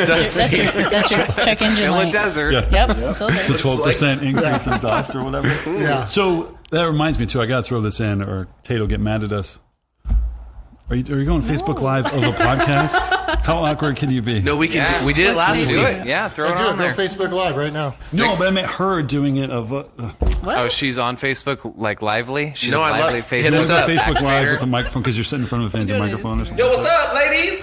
dusty. That's your check engine Still a light. desert. Yeah. Yep, still there. It's a 12% increase in dust or whatever. Yeah. So that reminds me, too, I got to throw this in or Tate will get mad at us. Are you going Facebook Live of a podcast? How awkward can you be? No, we can. We did it last week. Do it. Yeah, throw it Do on it. there. Go Facebook Live right now. No, but I meant her doing it of Oh, she's on Facebook like lively. She's No, a I love- lively Facebook. hit us up. Facebook Live activator. with a microphone because you're sitting in front of a fancy microphone or something. Yo, what's up, ladies?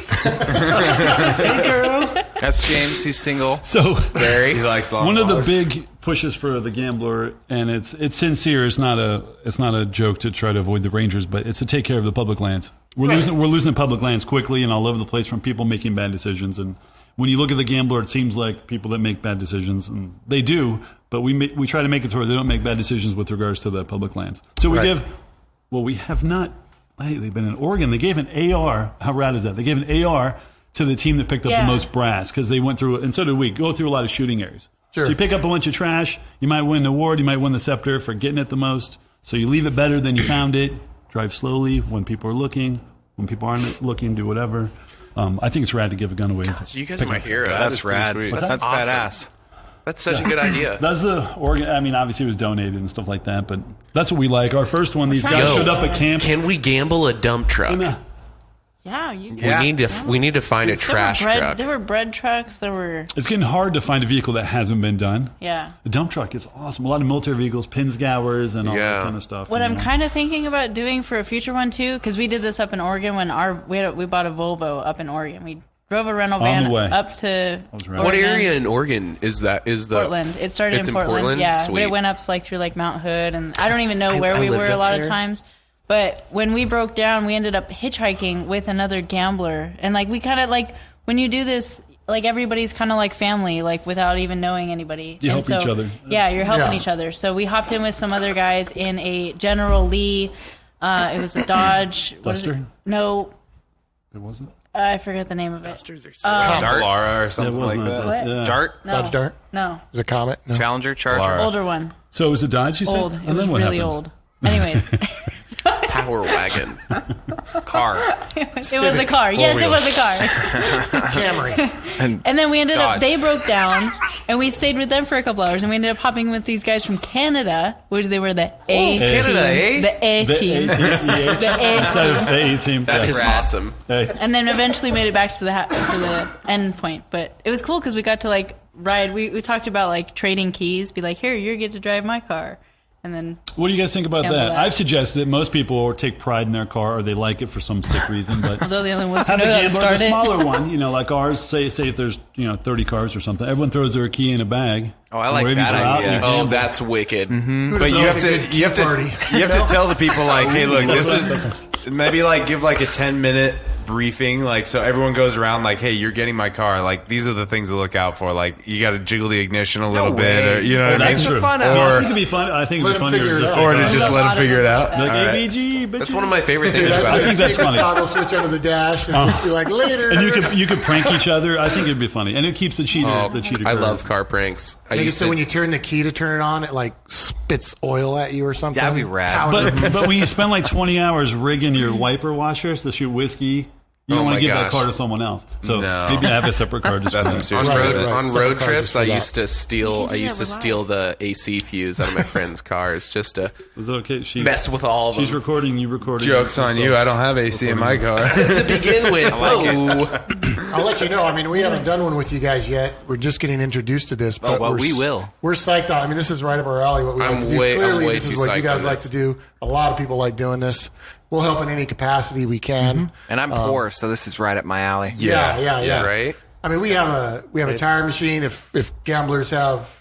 Hey, girl. That's James. He's single. So He likes long one of the hours. big pushes for the Gambler, and it's sincere. It's not a joke to try to avoid the Rangers, but it's to take care of the public lands. We're losing public lands quickly and all over the place from people making bad decisions. And when you look at the Gambler, it seems like people that make bad decisions, and they do. But we try to make it to where they don't make bad decisions with regards to the public lands. So we we have not lately been in Oregon. They gave an AR. How rad is that? They gave an AR to the team that picked up the most brass because they went through, and so did we, go through a lot of shooting areas. Sure. So you pick up a bunch of trash, you might win an award, you might win the scepter for getting it the most. So you leave it better than you found it, drive slowly when people are looking, when people aren't looking, do whatever. I think it's rad to give a gun away. You guys are my heroes. That's rad. That's That's awesome. badass. That's such a good idea. That's the Oregon. I mean, obviously it was donated and stuff like that, but that's what we like. Our first one, these guys showed up at camp. Can we gamble a dump truck? Yeah, you We need to find a trash truck. There were bread trucks. There were It's getting hard to find a vehicle that hasn't been done. yeah. The dump truck is awesome. A lot of military vehicles, Pinsgowers, and all that kind of stuff. What you I'm know. kind of thinking about doing for a future one too, because we did this up in Oregon when we bought a Volvo up in Oregon. We drove a rental On van the way. up to right. What Oregon, area in Oregon is that? Is the Portland. It started It's in Portland. Yeah, Sweet. but it went up like through like Mount Hood, and I don't even know where I we lived were a up lot there. of times. But when we broke down, we ended up hitchhiking with another gambler, and like we kind of like when you do this, like everybody's kind of like family, like without even knowing anybody. You And help each other. Yeah, you're helping Yeah. each other. So we hopped in with some other guys in a General Lee. It was a Dodge. what is it? Duster? No, It wasn't? I forget the name of it. Dart. Lara or It something like wasn't that. What? Yeah. Dart. No, Dodge Dart? no, Is it a Comet? No. Challenger. Charger. Lara. older one, So it was a Dodge, you said? old. It And was then what really happened? old. Anyways. power wagon? Car. It was a car. Yes, it was a car. Camry. And then we ended up, Dodge. they broke down, and we stayed with them for a couple hours, and we ended up hopping with these guys from Canada, which they were the A team. Canada, eh? The A The team. A-team. The A Instead team. of the A-team. That is rad. awesome. Hey. And then eventually made it back to the end point. But it was cool because we got to like ride. We talked about like trading keys, be like, here, you get to drive my car. And then What do you guys think about Gamble that? that. I've suggested that most people take pride in their car or they like it for some sick reason, but although the only ones who have a know how to gambler, start the it. smaller one, like ours, say if there's 30 cars or something, everyone throws their key in a bag. Oh, I like Wherever you that go out, idea. you Oh, gamble. that's wicked. But you have to tell the people like, hey, look, this is maybe like give like a 10-minute briefing, like so everyone goes around like, hey, you're getting my car. Like these are the things to look out for. Like you got to jiggle the ignition a little bit, or you know what I mean? That's true. fun I out. think it'd be fun. I think it'd be Let 'em funnier figure it just out. Or to take just off. let them figure it out. Like All right. ABG, bitches. That's one of my favorite things about I it. think that's Secret funny. toggle switch under the dash and just be like later. And you could prank each other. I think it'd be funny, and it keeps the cheater. the cheater. I curve. love car pranks. I Make it used so to. when you turn the key to turn it on, it like spits oil at you or something. That'd be rad. Powder. But when you spend like 20 hours rigging your wiper washers to shoot whiskey You don't Oh want my to give that gosh. car to someone else. So No. maybe have a separate car just That's for some that. serious Right, shit. right. On Separate road cars trips, just for I that. used to steal. I used to steal the AC fuse out of my friends' cars just to Is it okay? She's, mess with all of she's them. recording, you recording. Joke's on you. I don't have AC in my car. to begin with. I'll let you know. I mean, we haven't done one with you guys yet. We're just getting introduced to this. But well, we're we will. We're psyched on. I mean, this is right up our alley. What we like to do. I'm Clearly, way this is too what you psyched guys on like this. to do. A lot of people like doing this. We'll help in any capacity we can. And I'm poor, so this is right up my alley. Yeah. Right? I mean, we have a tire machine. If gamblers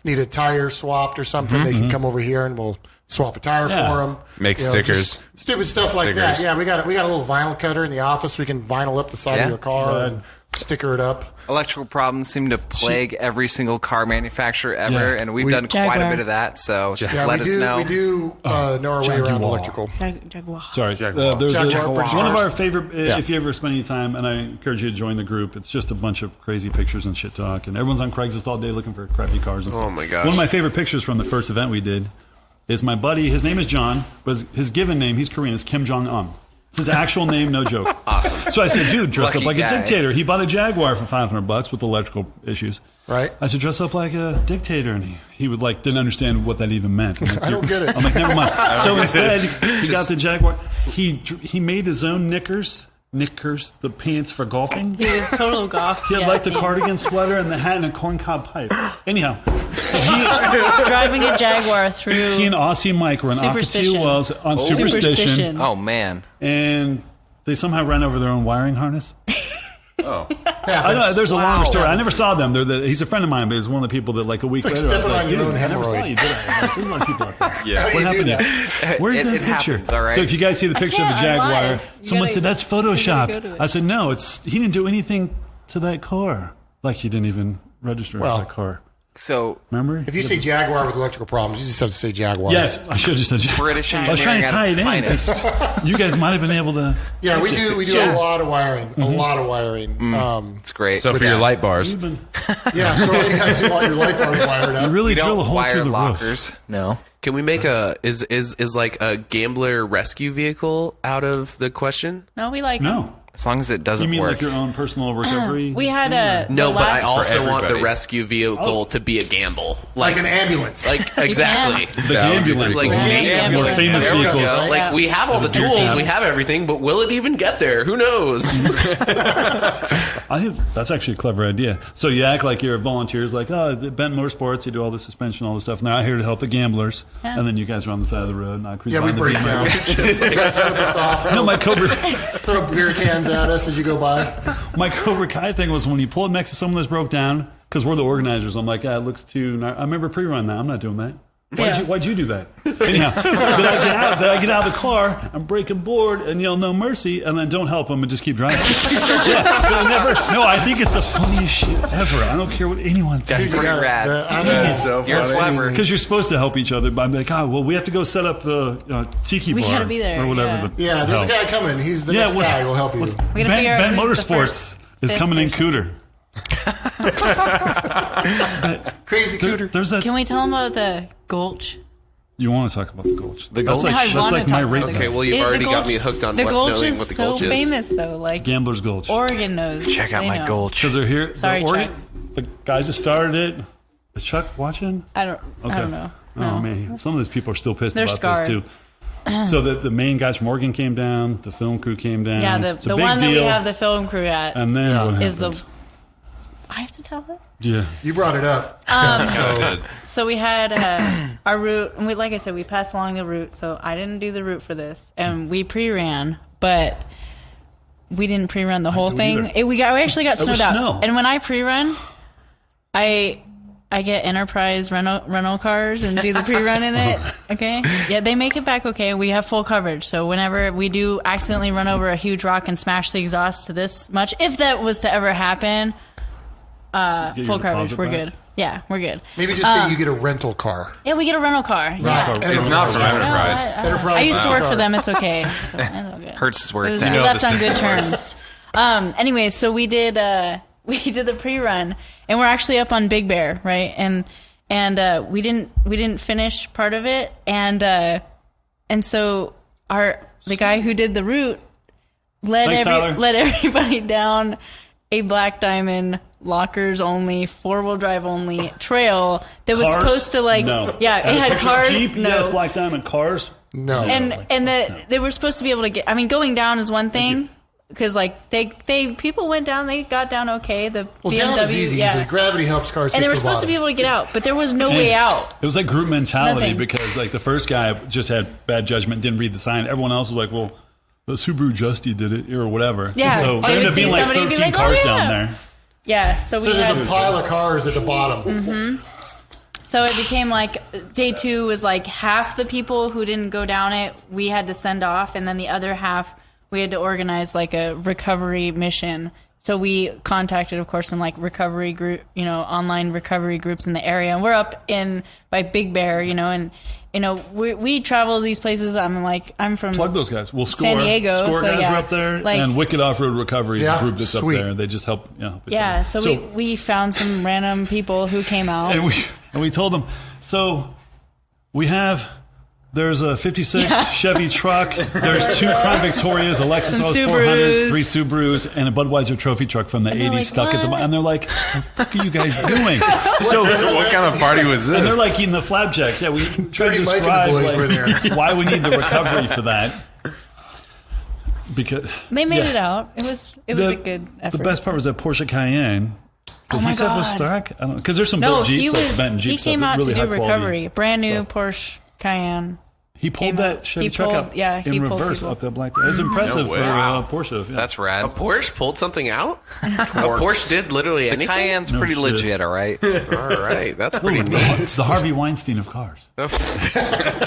need a tire swapped or something, they can come over here and we'll swap a tire Yeah. for them. Make stickers. Stupid stuff like that. Stickers. Yeah, we got a little vinyl cutter in the office. We can vinyl up the side of Yeah. your car and sticker it up. Electrical problems seem to plague every single car manufacturer ever, Yeah. and we've done quite a Jaguar. bit of that. So just Yeah, let we us do. know. We do know our way around Jaguar. electrical. Jaguar. Sorry. Jaguar. There's Jaguar. one of our favorite, if you ever spend any time, and I encourage you to join the group, it's just a bunch of crazy pictures and shit talk, and everyone's on Craigslist all day looking for crappy cars and stuff. Oh, my gosh. One of my favorite pictures from the first event we did is my buddy, his name is John, but his given name, he's Korean, is Kim Jong-un. It's his actual name, no joke. Awesome. So I said, dude, dress Lucky up like guy. a dictator. He bought a Jaguar for $500 with electrical issues. Right. I said, dress up like a dictator. And he would didn't understand what that even meant. I'm like, I don't get it. I'm like, never mind. So instead, he got the Jaguar. He made his own knickers, the pants for golfing. He was total golf. He had the cardigan sweater and the hat and a corncob pipe. Anyhow, so driving a Jaguar through. he and Aussie Mike were in Superstition. Aquatine Wells on Superstition. Oh man, And they somehow ran over their own wiring harness. Oh. I know, there's a longer story. I never saw them. He's a friend of mine, but he's one of the people that a week like later I was stepping like, on your dude, own I never saw hemorrhoid. you, did I? I was like, there's a lot of people out there. Yeah. What you happened do to you? Where's It- that it picture? happens, all right? So if you guys see the picture of the can't, I'm Jaguar, live. You someone gotta- said that's you gotta go Photoshop. to it. I said no, he didn't do anything to that car. Like he didn't even register Well, that car. so Remember? If you say Jaguar with electrical problems, you just have to say Jaguar. Yes, I should have just said Jaguar. British I was trying engineering to tie at it its in. finest. You guys might have been able to. Yeah, we do a lot of wiring. A lot of wiring. It's great. So for your light bars. Yeah, so you guys want your light bars wired up. Really we drill a don't hole wire through the lockers. roof. No. Can we make is like a gambler rescue vehicle out of the question? No, we like. No. As long as it doesn't You mean work. like your own personal recovery? We had a. No, the but I last- also want the everybody. rescue vehicle to be a gamble. Like an ambulance. Like exactly. the ambulance. Like Yeah, name yeah, more yeah. famous There we go. vehicles. Like we have all the Beer tools, cab. we have everything, but will it even get there? Who knows? I think that's actually a clever idea. So you act like you're volunteers, like, oh, Bent Motorsports, you do all the suspension, all the stuff, and they're out here to help the gamblers. Yeah. And then you guys are on the side of the road, and I cruise Yeah, we by the break beat. down. You guys flip us off. No, my Cobra, Throw beer cans at us as you go by. my Cobra Kai thing was when you pull up next to someone that's broke down, because we're the organizers. I'm like, it looks too. I remember pre-run that. I'm not doing that. Why'd you do that? Anyhow, then I get out of the car, I'm breaking board, and yell no mercy, and then don't help them and just keep driving. I think it's the funniest shit ever. I don't care what anyone thinks. Pretty rad. You're clever. Because you're supposed to help each other, but I'm like, we have to go set up the tiki We bar gotta be there, or whatever. yeah. The Yeah, there's a hell. guy coming. He's the Yeah, next guy. We'll help you. We gotta Ben, figure out Ben who's the Motorsports is fifth coming in person. cooter. Crazy cooter. There's that. Can we tell them about the Gulch? You want to talk about the Gulch? The That's Gulch? like, I that's wanna like my talk rate. about the Okay, well you've The already got Gulch- me hooked on the Gulch knowing is what the so Gulch is. famous though. Like Gambler's Gulch. Oregon knows. Check out They my know. Gulch. Because they're here. Sorry, Chuck. The guys that started it. Is Chuck watching? I don't know. Oh No. man, some of these people are still pissed They're about scarred. this too. So the main guys from Oregon came down, the film crew came down. Yeah, It's a the big one that we deal. have the film crew at And then what is happened? the. I have to tell it. Yeah. You brought it up. So we had our route, and like I said, we passed along the route. So I didn't do the route for this, and we pre-ran, but we didn't pre-run the whole thing. either. We actually got It was snowed out, snow. and when I pre-run, I get Enterprise rental cars and do the pre-run in it. Okay, yeah, they make it back okay. We have full coverage, so whenever we do accidentally run over a huge rock and smash the exhaust to this much, if that was to ever happen. Get your Full coverage. deposit We're back? good. Yeah, we're good. Maybe just say you get a rental car. Yeah, we get a rental car. Yeah. It's not from Enterprise. I used to work for them. It's okay. So, it's all good. Hertz is where It it's was- at. we left the on good system terms. Anyway, so we did the pre-run, and we're actually up on Big Bear, right? And we didn't finish part of it, and so the guy who did the route let everybody down a Black Diamond lockers only, 4-wheel drive only trail that was supposed to it had cars. Jeep, yes, Black Diamond cars. No. And they were supposed to be able to get. I mean, going down is one thing because people went down, they got down okay. The BMW, down is easy. The gravity helps cars. And get they were to the supposed to bottom. be able to get out, but there was no way out. It was like group mentality Nothing. because the first guy just had bad judgment, didn't read the sign. Everyone else was like, well, the Subaru Justy did it or whatever. Yeah. So They there ended would up being see like somebody and be 13 like, cars "Oh, down yeah." there. Yeah, so we There's had a pile of cars at the bottom. So it became like day 2 was like half the people who didn't go down it we had to send off, and then the other half we had to organize like a recovery mission. So we contacted, of course, some like recovery group, online recovery groups in the area, and we're up by Big Bear, and we travel these places. I'm from Plug those guys. Well, San Diego, Score so guys yeah, are up there, like- and Wicked Off-Road Recovery is a group that's sweet. up there. They just help. Yeah, so we found some random people who came out. And we told them, so there's a 56 Chevy truck, there's 2 Crown Victorias, a Lexus Some OS 400, 3 Subarus, and a Budweiser trophy truck from the 80s like, stuck at the "What?" and they're like, what the fuck are you guys doing? So What kind of party was this? and they're like eating the flapjacks. Yeah, we tried to Dirty Mike and the describe boys were there. why we need the recovery for that. Because They made it out. It was a good effort. The best part was that Porsche Cayenne. That my he said was God. stuck. I don't know, because there's some No, built Jeeps, like Benton he Jeep came stuff, out really to do high quality recovery. Brand new stuff. Porsche Cayenne. He pulled came that out. Chevy He truck pulled- up yeah, he in pulled reverse people. up that black. That's impressive for Porsche. Yeah. That's rad. A Porsche pulled something out? A Porsche did literally The anything? Cayenne's No pretty shit. legit, all right? All right, that's pretty neat. It's the Harvey Weinstein of cars.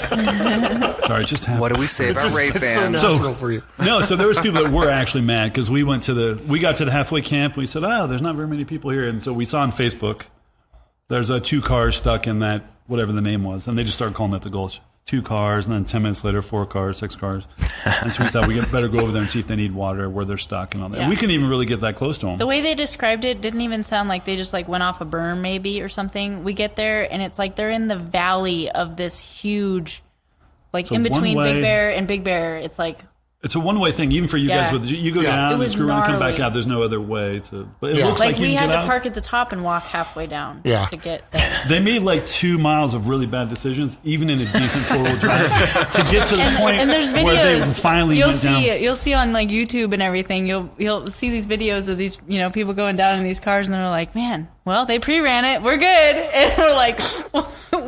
Sorry, it just happened. What do we say about Ray It's so fans? natural for you. No, so there was people that were actually mad because we got to the halfway camp. We said, there's not very many people here. And so we saw on Facebook, there's 2 cars stuck in that, whatever the name was. And they just started calling that the Gulch. 2 cars, and then 10 minutes later, 4 cars, 6 cars. And so we thought we better go over there and see if they need water, where they're stuck and all that. Yeah. And we couldn't even really get that close to them. The way they described it didn't even sound like they just went off a berm maybe or something. We get there and it's like they're in the valley of this huge, So in between one way- Big Bear and Big Bear. It's like It's a one-way thing, even for you Yeah. guys. You go Yeah. down, It and was screw around, come back gnarly. out. There's no other way to. But it Yeah. looks like, we you can had get to out. park at the top and walk halfway down Yeah. to get there. They made like 2 miles of really bad decisions, even in a decent 4-wheel drive, to get to the point And there's where they videos. finally You'll went down. see you'll see on like YouTube and everything. You'll see these videos of these people going down in these cars and they're like, man, well they pre-ran it, we're good, and we're like,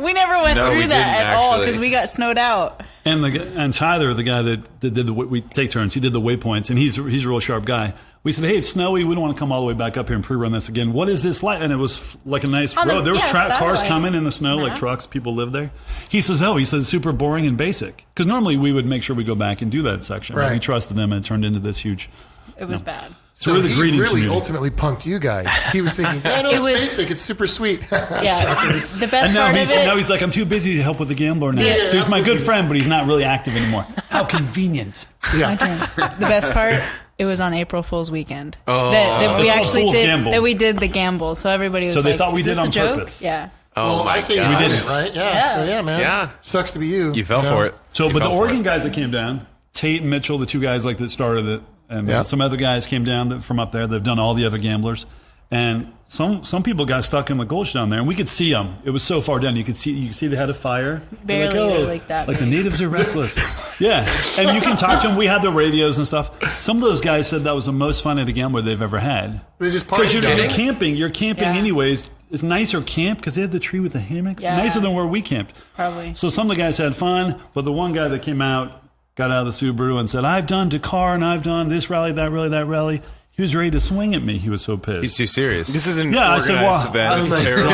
we never went No, we through that didn't at all actually. because we got snowed out. And Tyler, the guy that did we take turns, he did the waypoints, and he's a real sharp guy. We said, hey, it's snowy. We don't want to come all the way back up here and pre-run this again. What is this like? And it was like a nice On the- road. There was yeah, cars satellite. coming in the snow, like Uh-huh. trucks. People live there. He says, super boring and basic. Because normally we would make sure we go back and do that section. Right. We trusted him, and it turned into this huge. It was bad. So we're the he greeting really community. ultimately punked you guys. He was thinking, no, It it's was- basic. It's super sweet. Yeah, the best And now part he's, of it. now he's like, I'm too busy to help with the Gambler now. Yeah, so he's my I'm good busy. friend, but he's not really active anymore. How convenient. Yeah. The best part, it was on April Fool's weekend. Oh. that we April actually Fool's did. gamble. That we did the gamble. So everybody was So they like, thought we "Is did this on a joke?" purpose. Yeah. Oh Well, my I say god! you We did didn't. it, right? Yeah. Yeah. Yeah, man. Yeah. Sucks to be you. You fell for it. So, You but the fell for Oregon it. guys that came down, Tate and Mitchell, the 2 guys that started it, and Yeah. some other guys came down from up there. They've done all the other gamblers, and some people got stuck in the gulch down there, and we could see them. It was so far down, you could see they had a fire. They're Barely, they're like that Like the big. natives are restless. Yeah, and you can talk to them. We had the radios and stuff. Some of those guys said that was the most fun at a gambler they've ever had. They just Because partied you're down there. camping. You're camping Yeah. anyways. It's nicer camp because they had the tree with the hammocks. Yeah. Nicer than where we camped. Probably. So some of the guys had fun, but the one guy that came out, got out of the Subaru and said, I've done Dakar and I've done this rally, that rally, that rally. He was ready to swing at me. He was so pissed. He's too serious. This is an Yeah, I said, organized well, event. oh It's my terrible.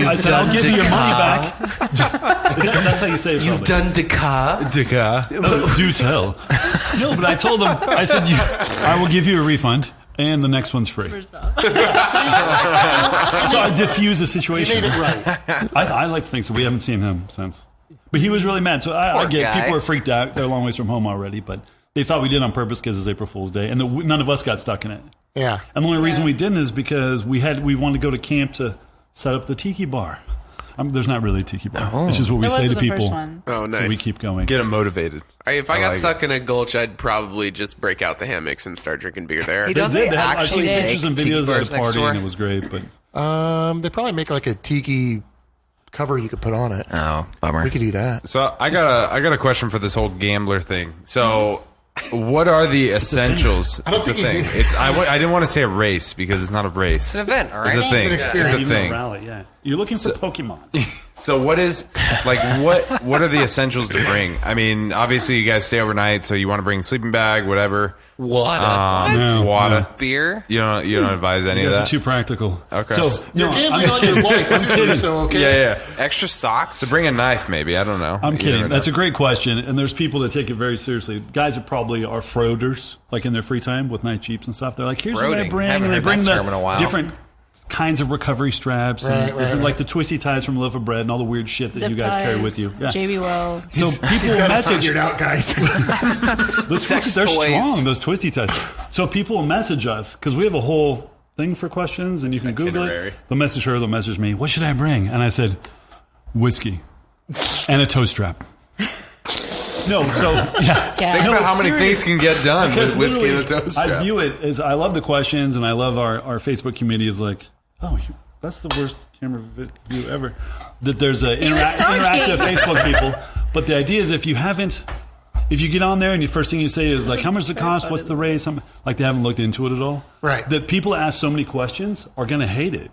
I said, I'll give you your money back. That's how you say it. You've probably. done Dakar. Dakar. Do tell. No, but I told him, I said, I will give you a refund. And the next one's free. First off. So I diffuse the You situation. made it right. I like to think so. We haven't seen him since. But he was really mad. So I Poor get guy. people are freaked out. They're a long ways from home already. But they thought we did on purpose because it's April Fool's Day. And none of us got stuck in it. Yeah. And the only reason we didn't is because we wanted to go to camp to set up the tiki bar. There's not really a tiki bar. It's just what we There say was to the first people. one. Oh, nice. So we keep going. Get them motivated. If I got stuck in a gulch, I'd probably just break out the hammocks and start drinking beer there. Hey, don't they I've actually seen make pictures and tiki videos bars at a next party, door? and it was great. But They probably make like a tiki cover you could put on it. Oh, bummer. We could do that. So I got a question for this whole gambler thing. So, what are the essentials? I don't It's a think he's thing. I didn't want to say a race because it's not a race. It's an event, all It's right? a thing. It's an experience. It's a thing. rally, yeah. You're looking for Pokemon. So what is what are the essentials to bring? I mean, obviously you guys stay overnight, so you want to bring sleeping bag, whatever. Water. No, Water. Beer? You don't advise any You of guys are that. too practical. Okay. So, You're no, gambling on your life, too, so okay. Yeah. Extra socks? So bring a knife, maybe. I don't know. I'm You kidding. never know. That's a great question, and there's people that take it very seriously. Guys are probably off-roaders, like in their free time with nice Jeeps and stuff. They're like, here's what I Roading. bring, Haven't and they heard bring that term in a while. different kinds of recovery straps and different, like the twisty ties from a loaf of bread and all the weird shit that Zip you guys carry ties, with you. Yeah. JB Well. So people He's will got us message. figured out, guys. Those Sex they're toys. strong, those twisty ties. So people will message us because we have a whole thing for questions, and you can Google Itinerary. it. They'll message her, they'll message me. What should I bring? And I said, whiskey and a toe strap. No, so yeah. Yeah. Think No, about how many serious. things can get done Because with whiskey and a literally, toast I strap. view it as I love the questions, and I love our Facebook community is like, oh, that's the worst camera view ever. That there's a interactive Facebook people, but the idea is if you get on there and the first thing you say is like, how much does it cost? What's the race? Like they haven't looked into it at all. Right. That people ask so many questions are going to hate it.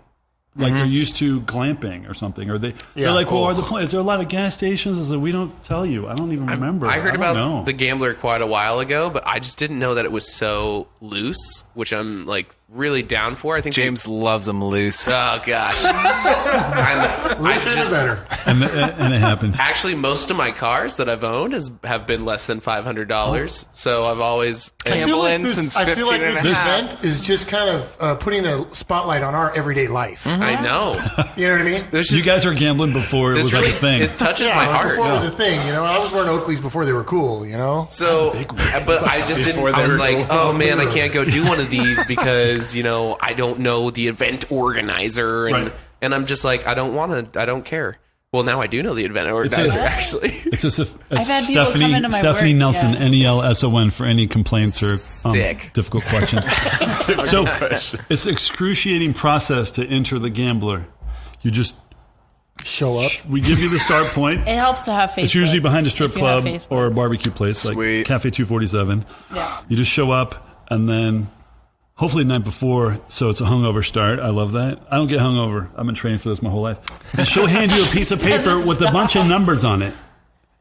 Like they're used to glamping or something, or they're like, well, is there a lot of gas stations? I said, we don't tell you. I don't even remember. I heard don't about know. the Gambler quite a while ago, but I just didn't know that it was so loose, which I'm like really down for. I think James loves them loose. Oh gosh, I just better. and it happened. actually most of my cars that I've owned have been less than $500. So I've always Gamblin since I feel 15 like this and a half. event is just kind of putting a spotlight on our everyday life. I know. You know what I mean? There's You just, guys were gambling before it this was really like a thing. it touches my like heart. before it was a thing, you know. I was wearing Oakleys before they were cool, you know. So, but I just didn't. Before I they was were like, cool. oh man, I can't go do one of these because I don't know the event organizer, and Right. and I'm just like, I don't want to. I don't care. Well, now I do know the event organizer. Actually, It's I've had people come into my Stephanie work, Nelson, yeah. NELSON for any complaints or Sick. difficult questions. So it's an excruciating process to enter the Gambler. You just Show up. we give you the start point. It helps to have Facebook. It's usually behind a strip if you have club Facebook. or a barbecue place like Sweet. Cafe 247. Yeah. You just show up and then hopefully the night before, so it's a hungover start. I love that. I don't get hungover. I've been training for this my whole life. And she'll hand you a piece of paper Doesn't with a stop. bunch of numbers on it.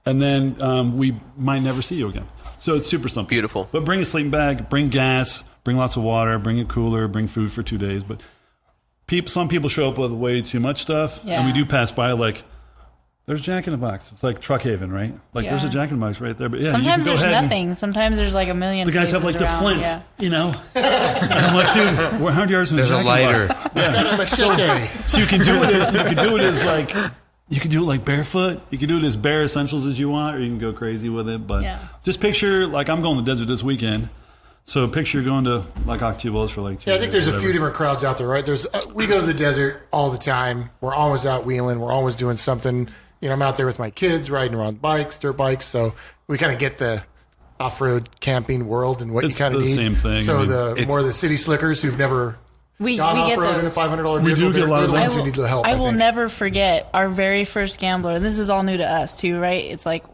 And then we might never see you again. So it's super simple. Beautiful. But bring a sleeping bag, bring gas, bring lots of water, bring a cooler, bring food for 2 days. But some people show up with way too much stuff. Yeah. And we do pass by like, there's Jack in the Box. It's like Truck Haven, right? Like there's a Yeah. Jack in the Box right there. But yeah, Sometimes you can go there's ahead and- nothing. Sometimes there's like a million. the guys have like places the around, flint, yeah. you know. And I'm like, dude, we're 100 yards from the There's a Jack in the lighter. Box. So you can do it as like you can do it like barefoot. You can do it as bare essentials as you want, or you can go crazy with it. But Yeah. just picture like I'm going to the desert this weekend. So picture going to like Octubos for like 2 Yeah, I think there's a days, few different crowds out there, right? There's we go to the desert all the time. We're always out wheeling. We're always doing something. You know, I'm out there with my kids riding around bikes, dirt bikes. So we kind of get the off-road camping world and what It's you kind of the need. same thing. So I mean, the more the city slickers who've never We gone get off-road in a those. $500 We vehicle, do get a lot they're of the ones those. who need the help. I will think. never forget our very first Gambler. And this is all new to us too, right? It's like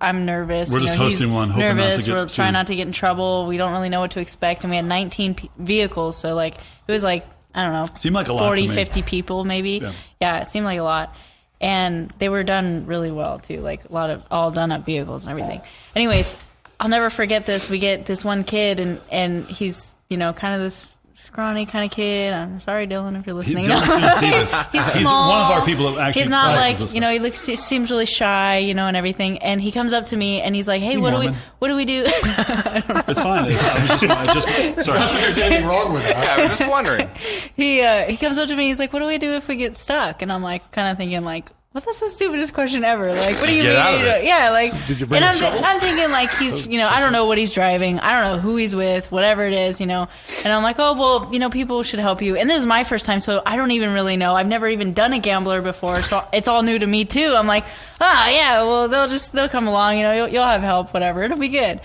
I'm nervous. We're just he's hosting one, hoping not to nervous. get We're too- trying not to get in trouble. We don't really know what to expect, and we had 19 vehicles. So like it was like I don't know, Seemed like a lot to 40, me. 50 people maybe. Yeah, it seemed like a lot. And they were done really well too, like a lot of all done up vehicles and everything. Anyways, I'll never forget this. We get this one kid, and he's kind of this scrawny kind of kid. I'm sorry, Dylan, if you're listening. Dylan's gonna see this. He's He's small. one of our people that actually He's not practices like this stuff. he seems really shy, and everything. And he comes up to me and he's like, "Hey, he what Mormon? do we do?" It's fine. I was just sorry. I don't think there's anything wrong with that. I'm just wondering. he comes up to me. He's like, "What do we do if we get stuck?" And I'm like, kind of thinking like, what? That's the stupidest question ever. Like, what do you Get out of mean? it. Yeah, like, Did you bring and a shovel? I'm thinking like he's, I don't know what he's driving. I don't know who he's with, whatever it is, And I'm like, oh, well, people should help you. And this is my first time, so I don't even really know. I've never even done a Gambler before, so it's all new to me too. I'm like, yeah, well, they'll come along, you'll have help, whatever. It'll be good.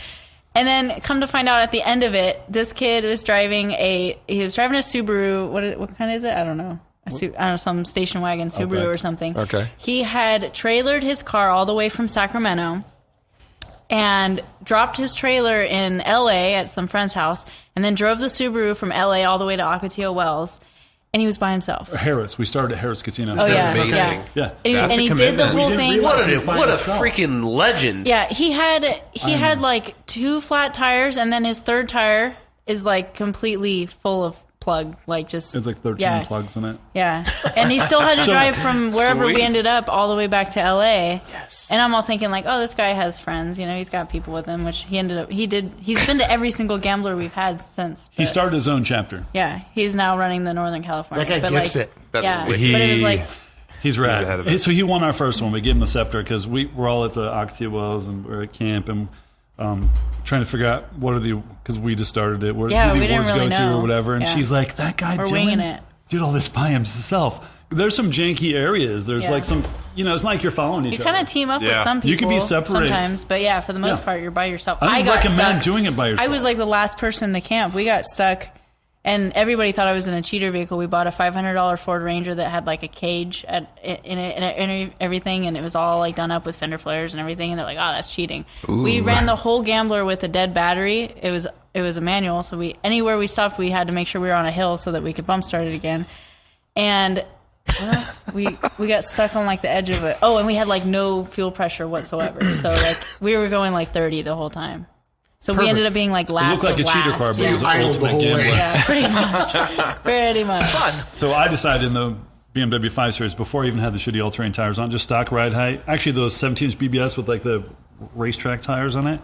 And then come to find out at the end of it, this kid was driving a Subaru. What kind is it? I don't know. I don't know, some station wagon Subaru or something. Okay. He had trailered his car all the way from Sacramento and dropped his trailer in L.A. at some friend's house and then drove the Subaru from L.A. all the way to Ocotillo Wells. And he was by himself. Harris. We started at Harris Casino. Oh, yeah. amazing. Yeah. Yeah. And he did the whole thing. What a freaking legend. Yeah, he had like 2 flat tires, and then his third tire is like completely full of plug, like just. There's like 13 plugs in it. Yeah, and he still had to drive from wherever we ended up all the way back to L.A. Yes. And I'm all thinking like, oh, this guy has friends, he's got people with him, which he's been to every single Gambler we've had since. He started his own chapter. Yeah, he's now running the Northern California. That guy gets it. That's yeah, wicked. but it was like. He's rad. ahead of it. So he won our first one. We gave him a scepter because we're all at the Ocotillo Wells and we're at camp and trying to figure out because we just started it. Where Yeah, do we the didn't awards really go to know. or whatever. And Yeah. she's like, that guy We're Dylan winging it. did all this by himself. There's some janky areas. There's Yeah. like some, it's not like you're following each You other. kind of team up with Yeah. some people. You can be separate. sometimes, but yeah, for the most Yeah. part, you're by yourself. I don't got recommend stuck. doing it by yourself. I was like the last person to camp. We got stuck, and everybody thought I was in a cheater vehicle. We bought a $500 Ford Ranger that had like a cage in it and everything, and it was all like done up with fender flares and everything. And they're like, "Oh, that's cheating." We ran the whole Gambler with a dead battery. It was a manual, so anywhere we stopped, we had to make sure we were on a hill so that we could bump start it again. And what else? We got stuck on like the edge of it. Oh, and we had like no fuel pressure whatsoever. So like we were going like 30 the whole time. So we ended up being like last. It looked like of a cheater last. car, but it was an idled the ultimate whole way. gambler. Yeah, pretty much. Pretty much. So I decided in the BMW 5 Series, before I even had the shitty all-terrain tires on, just stock ride height, actually those 17-inch BBS with like the racetrack tires on it,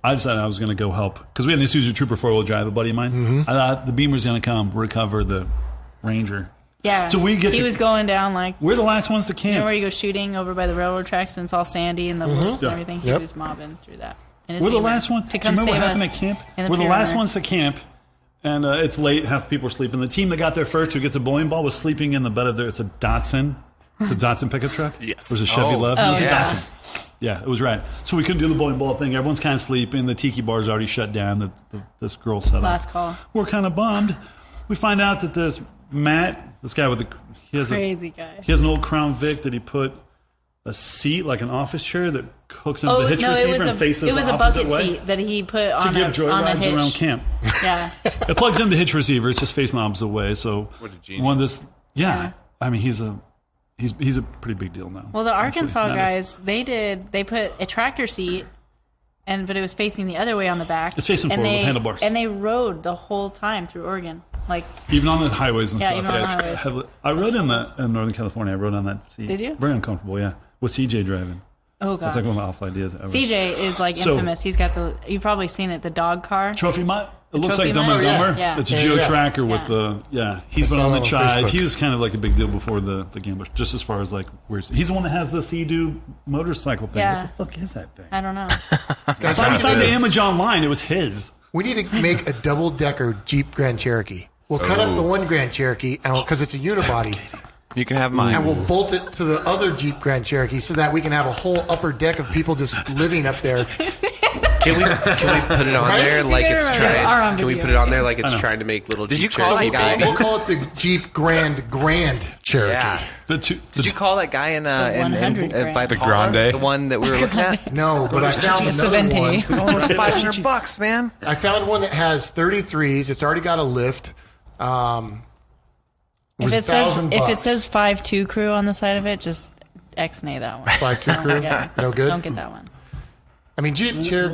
I decided I was going to go help. Because we had an Isuzu Trooper 4-wheel drive, a buddy of mine. I thought the Beamer's going to come recover the Ranger. Yeah. So he was going down like, We're the last ones to camp. where you go shooting over by the railroad tracks and it's all sandy and the whoops Yeah. and everything. Yep. He was mobbing through that. in his We're the Beamer last one. to Do you come remember save what happened us at camp? in the We're the last Pyramid. ones to camp, and it's late. Half the people are sleeping. The team that got there first, who gets a bowling ball, was sleeping in the bed of their. It's a Datsun. It's a Datsun pickup truck. Yes. It was a Chevy Love. It was yeah. a Datsun. Yeah, it was right. So we couldn't do the bowling ball thing. Everyone's kind of sleeping. The tiki bar's already shut down. This girl set up. Last call. We're kind of bummed. We find out that this Matt, this guy with Crazy guy. he has an old Crown Vic that he put a seat, like an office chair, that hooks into the hitch receiver and faces it was the a opposite bucket way seat that he put to on give a joyrides hitch. around camp. Yeah. It plugs in the hitch receiver. It's just facing the opposite way. So What a genius. one of this, Yeah. I mean, he's a pretty big deal now. Well, the Arkansas Actually, guys, they put a tractor seat, but it was facing the other way on the back. It's facing forward with handlebars. And they rode the whole time through Oregon. Like, even on the highways and Yeah, stuff. even on the it's highways. heavily- I rode in Northern California. I rode on that seat. Did you? Very uncomfortable. Yeah, with CJ driving. oh god. That's like one of the awful ideas ever. CJ is like So- infamous. He's got you've probably seen it, the dog car. Trophy Mutt. It looks Trophy like Dumb and Mutt? Oh, yeah. Dumber. Yeah. It's a Yeah, Geo yeah. Tracker with he's been saw on it the on chive. Facebook. He was kind of like a big deal before the Gamblers, just as far as like he's the one that has the Sea-Doo motorcycle thing. Yeah. What the fuck is that thing? I don't know. Guys, So I we need found the to- image online. It was his. We need to make a double-decker Jeep Grand Cherokee. We'll cut up the one Grand Cherokee, and because it's a unibody, You can have mine. and we'll bolt it to the other Jeep Grand Cherokee so that we can have a whole upper deck of people just living up there. Can we put it on there like it's Our own trying? Can we video. put it on there like it's trying to make little? Did Jeep you call Cherokee that guy? babies? We'll call it the Jeep Grand Cherokee. Yeah. Did Did you call that guy in 100 grand. by The Paula? Grande? The one that we were looking at? No, but I found Just another a venti. one. Almost $500, man. I found one that has 33s. It's already got a lift. If it says $1,000 5.2 crew on the side of it, just X-nay that one. 5.2 crew? Yeah. No good? Don't get that one. I mean,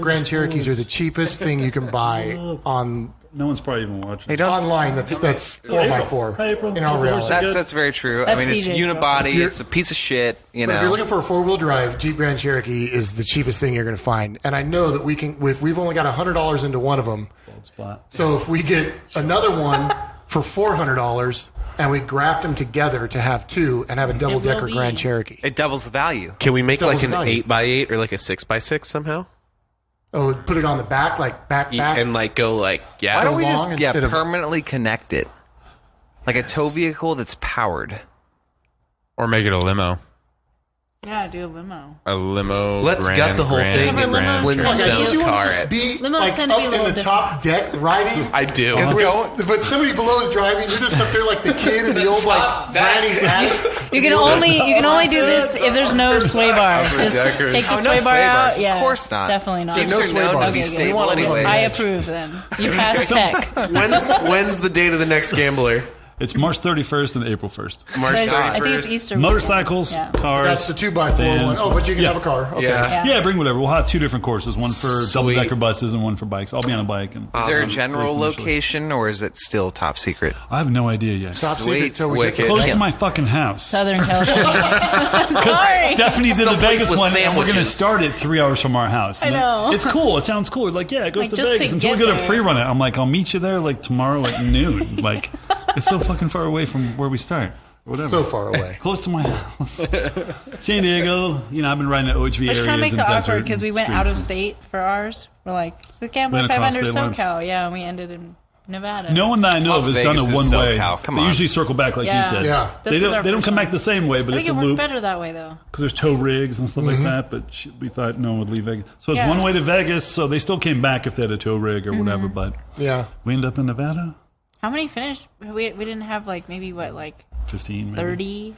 Grand Cherokees are the cheapest thing you can buy on No one's probably even watching. Hey, don't. online. That's 4x4 Hey, April. in all reality. That's very true. That's I mean, it's CJ's unibody. If you're- It's a piece of shit. You But if you're know. looking for a four-wheel drive, Jeep Grand Cherokee is the cheapest thing you're going to find. And I know that we can. We've only got $100 into one of them. It's flat. So if we get another one for $400, and we graft them together to have two and have a double-decker Grand Cherokee. It doubles the value. Can we make like an value. 8x8 or like a 6x6 somehow? Oh, put it on the back, like back. And like go like, yeah. Why don't we long just instead of- permanently connect it? Like a tow vehicle that's powered. Or make it a limo. Yeah, do a limo. A limo. Let's Grand, gut the whole Grand, thing. Except for limos Flintstone tend to be- car. Just be Limos like tend to up be a in little the different. top deck riding. I do. But somebody below is driving. You're just up there like the kid in the old like granny's attic. You can only do this if there's no sway bar. Just deckers. take the Oh, no sway bar sway out. bars. Of Yeah, course not. Definitely not. No They're sway known bars. to be Okay, good. stable We want anyway. I approve then. You passed tech. When's the date of the next Gambler? It's March 31st and April 1st. March I think 31st. it's Easter. Motorcycles, Yeah. cars. That's the 2x4 vans. one. Oh, but you can Yeah. have a car. Okay. Yeah. Yeah, bring whatever. We'll have two different courses, one for Sweet. double-decker buses and one for bikes. I'll be on a bike. And Is there a Awesome. general Race initially. location, or is it still top secret? I have no idea yet. Top Sweet. secret. So we Wicked. Close to my fucking house. Southern California. Sorry. Stephanie did the Someplace Vegas with one, and we're going to sandwiches. start it 3 hours from our house. I know. It's cool. It sounds cool. Like, yeah, it goes Like, to just to Vegas. Until we get go to there. pre-run it, I'm like, I'll meet you there like tomorrow at noon. Like, it's so fucking far away from where we start. Whatever. So far away. Close to my house. San Diego, I've been riding at OHV Which areas kind of makes and it desert awkward because we went streets out of and- state for ours. We're like, it's the Gamblin Went across 500 state lines. SoCal. Yeah, and we ended in Nevada. No one that I know of Las has done Vegas it is one way. SoCal. Come They on. usually circle back like Yeah. you said. Yeah. This They is don't. our They don't first come one. back the same way, but I it's think a it worked loop better that way, though. because there's tow rigs and stuff like that. But we thought no one would leave Vegas, so it's Yeah. one way to Vegas. So they still came back if they had a tow rig or whatever. Mm-hmm. But Yeah. we ended up in Nevada. How many finished? We didn't have like maybe what, like 15, maybe. 30?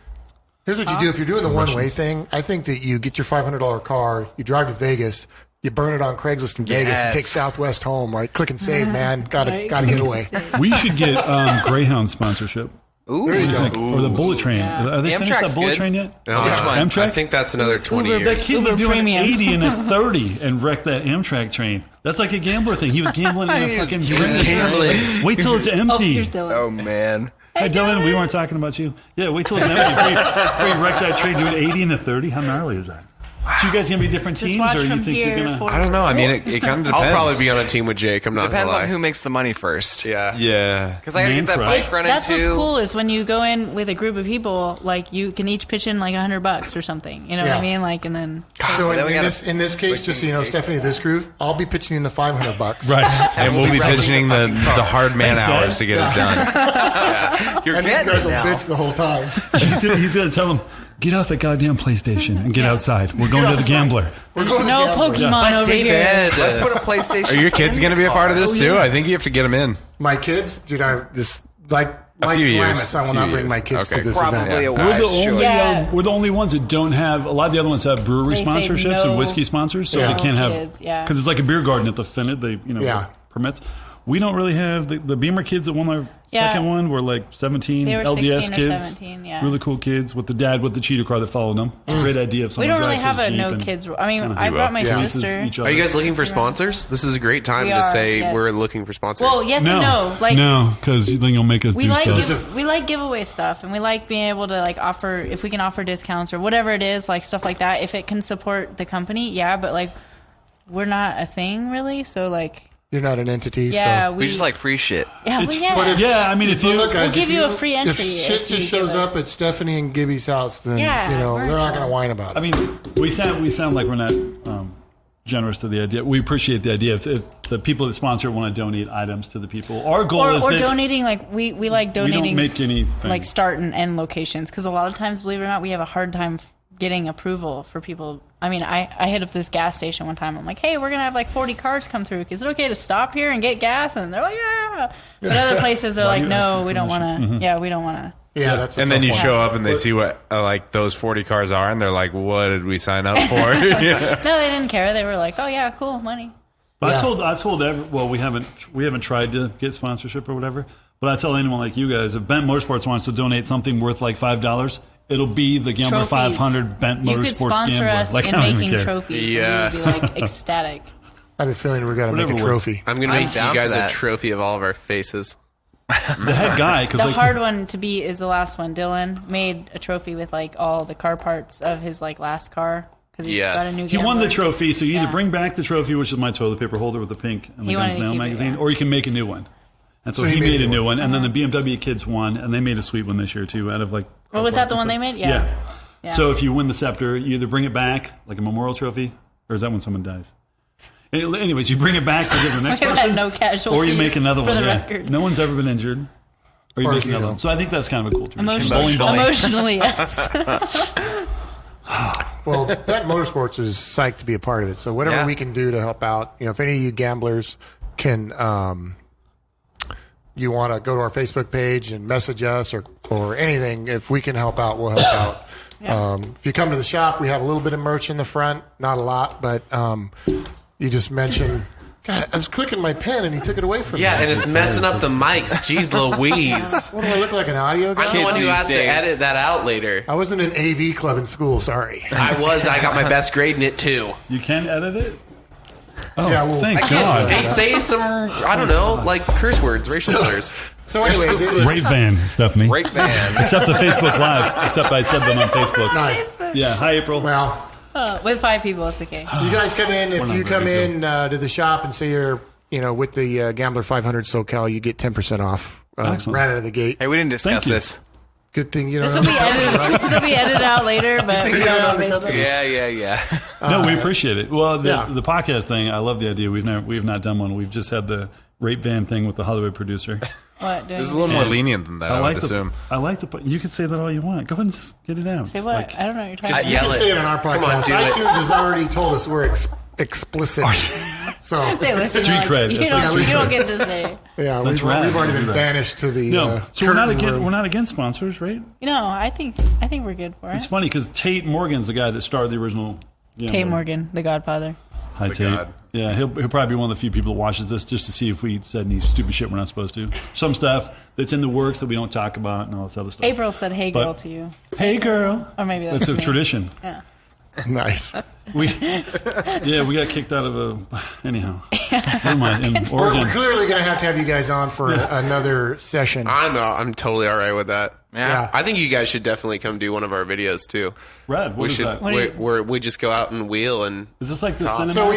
Here's what you do if you're doing the one-way thing. I think that you get your $500 car, you drive to Vegas, you burn it on Craigslist in Vegas, and Yes. take Southwest home. Right? Click and save, man. Gotta Right. get away. We should get Greyhound sponsorship. Ooh. There you go. Or the Bullet Train. Yeah. Are they The finished Amtrak's that Bullet good. Train yet? Which one? Amtrak? I think that's another 20 Uber, years. That kid was Uber doing Premium. 80 and a 30 and wrecked that Amtrak train. That's like a gambler thing. He was gambling in a fucking. He was gambling. Wait till it's Oh, empty. here's Dylan. Oh, man. Hey, Dylan, we weren't talking about you. Yeah, wait till it's empty. Before you wreck that train, doing 80 and a 30. How gnarly is that? So you guys gonna be different Just teams, watch or you from think you're here. gonna? I don't know. I mean, it kind of depends. I'll probably be on a team with Jake. I'm not Depends gonna lie. on who makes the money first. Yeah. Yeah. Because I gotta get that Name bike crush. running That's too. what's cool is when you go in with a group of people, like you can each pitch in like $100 or something. You know what I Yeah. mean? Like, and then So Then we gotta- in this case, just so you know, Stephanie, this group, I'll be pitching in the $500. Right. And we'll be pitching the hard man Thanks, hours Dad. to get it done. You're And these getting guys it will now. bitch the whole time. He's gonna tell them, get off that goddamn PlayStation and get outside. We're going to the outside. Gambler. We're going to the no Gambler. Pokemon over here. Let's put a PlayStation. Are your kids going to be a part of this too? I think you have to get them in. My kids, dude, I just like A Mike few years. Glamis, I will Few not bring years. my kids Okay. to this Probably event. a We're wise the only choice. Yeah. we're the only ones that don't have. A lot of the other ones have brewery They say sponsorships and no- whiskey sponsors, so Yeah. they can't have kids, yeah. because it's like a beer garden at the Finnet. They Yeah. permits. We don't really have the Beamer kids that won our Yeah. second one were like 17 They were LDS 16 or kids, 17, yeah. really cool kids with the dad with the cheetah car that followed them. It's a great idea. If We someone don't really drives have his a Jeep no and kids. I mean, kinda I brought my polices sister. each Are other. you guys looking for sponsors? This is a great time We to are, say yes. we're looking for sponsors. Well, yes and no. Like no, because then you'll make us we do like stuff. we like giveaway stuff, and we like being able to like offer if we can offer discounts or whatever it is, like stuff like that. If it can support the company, yeah. But like, we're not a thing really, so like, You're not an entity, yeah, so. We just like free shit. yeah, It's- well, yeah. But if, Yeah, I mean, if you- look, guys, We'll give if you a free entry If shit if you just give shows us- up at Stephanie and Gibby's house, then Yeah, they're not right. going to whine about it. I mean, we sound like we're not generous to the idea. We appreciate the idea. If the people that sponsor want to donate items to the people, our goal or is that donating like we like we donating don't make anything. like start and end locations because a lot of times, believe it or not, we have a hard time getting approval for people. I mean, I hit up this gas station one time. I'm like, hey, we're gonna have like 40 cars come through. Is it okay to stop here and get gas? And they're like, yeah. But other places they're Why like, do you ask no, for we don't want permission? to. Yeah, we don't want to. yeah, that's a And then tough you one. show up and they see what like those 40 cars are, and they're like, "What did we sign up for?" Yeah. No, they didn't care. They were like, oh yeah, cool, money. But Yeah. I've told well, we haven't tried to get sponsorship or whatever. But I tell anyone like you guys, if Bent Motorsports wants to donate something worth like $5, it'll be the Gambler Trophies. 500 Bent You Motorsports could sponsor Gambler. us Like, in I don't even making care. trophies. Yes. And we would be like ecstatic. I have a feeling we're going to make a Whatever trophy. I'm going to I'm make you down guys for a that. trophy of all of our faces. The head guy, because The like hard one to beat is the last one. Dylan made a trophy with like all the car parts of his like last car because he Yes. got a new. he won the Gambler. trophy, so you either Yeah. bring back the trophy, which is my toilet paper holder with the pink and the He wanted Guns to Now keep it, magazine, yeah. or you can make a new one. And so he made a new one. And then the BMW kids won, and they made a sweet one this year, too, out of like... What was that, the one they made? Yeah. So if you win the scepter, you either bring it back, like a memorial trophy, or is that when someone dies? Anyways, you bring it back to give the next person, no casualties or you make another one. Record. No one's ever been injured. Or you make another one. So I think that's kind of a cool tradition. Emotionally, yes. Well, Bet Motorsports is psyched to be a part of it. So whatever we can do to help out, if any of you gamblers can, you want to go to our Facebook page and message us or anything, if we can help out, we'll help out. Yeah. If you come to the shop, we have a little bit of merch in the front, not a lot, but you just mentioned. God, I was clicking my pen and he took it away from me. Yeah, and it's messing up the mics. Jeez Louise. What do I look like, an audio guy? I'm the one who has to edit that out later. I wasn't in AV club in school, sorry. I got my best grade in it too. You can edit it? Oh, yeah, well, thank God. Hey, say some, I don't know, like curse words, racial slurs. So anyway, Rape van, Stephanie. Rape van. Except the Facebook Live. Except I said them on Facebook. Nice. Yeah, hi April. Well, with 5 people, it's okay. you guys come in. If you come in to the shop and say you're, with the Gambler 500 SoCal, you get 10% off right out of the gate. Hey, we didn't discuss this. Good thing you don't know. This will be edited out later, but yeah. No, we appreciate it. Well, the podcast thing, I love the idea. We've not done one. We've just had the rape van thing with the Hollywood producer. What? This is a little more lenient than that, I would assume. I like the. You can say that all you want. Go ahead and get it out. Say what? I don't know what you're talking about. You can say it on our podcast. iTunes has already told us we're explicit. So street cred. You don't get to say. Yeah, we've already been banished to the. No, so we're not against sponsors, right? No, I think we're good for it. It's funny because Tate Morgan's the guy that started the original. Tate Morgan, the Godfather. Hi, Tate. God. Yeah, he'll probably be one of the few people that watches this just to see if we said any stupid shit we're not supposed to. Some stuff that's in the works that we don't talk about and all this other stuff. April said, "Hey, girl," to you. Hey, girl. Or maybe that's a tradition. Yeah. Nice. We got kicked out of anyhow. Never mind. In Oregon. We're clearly going to have you guys on for another session. I'm totally all right with that. Yeah. I think you guys should definitely come do one of our videos too. Rad, what is that? Where we just go out and wheel and. Is this like the cinema? So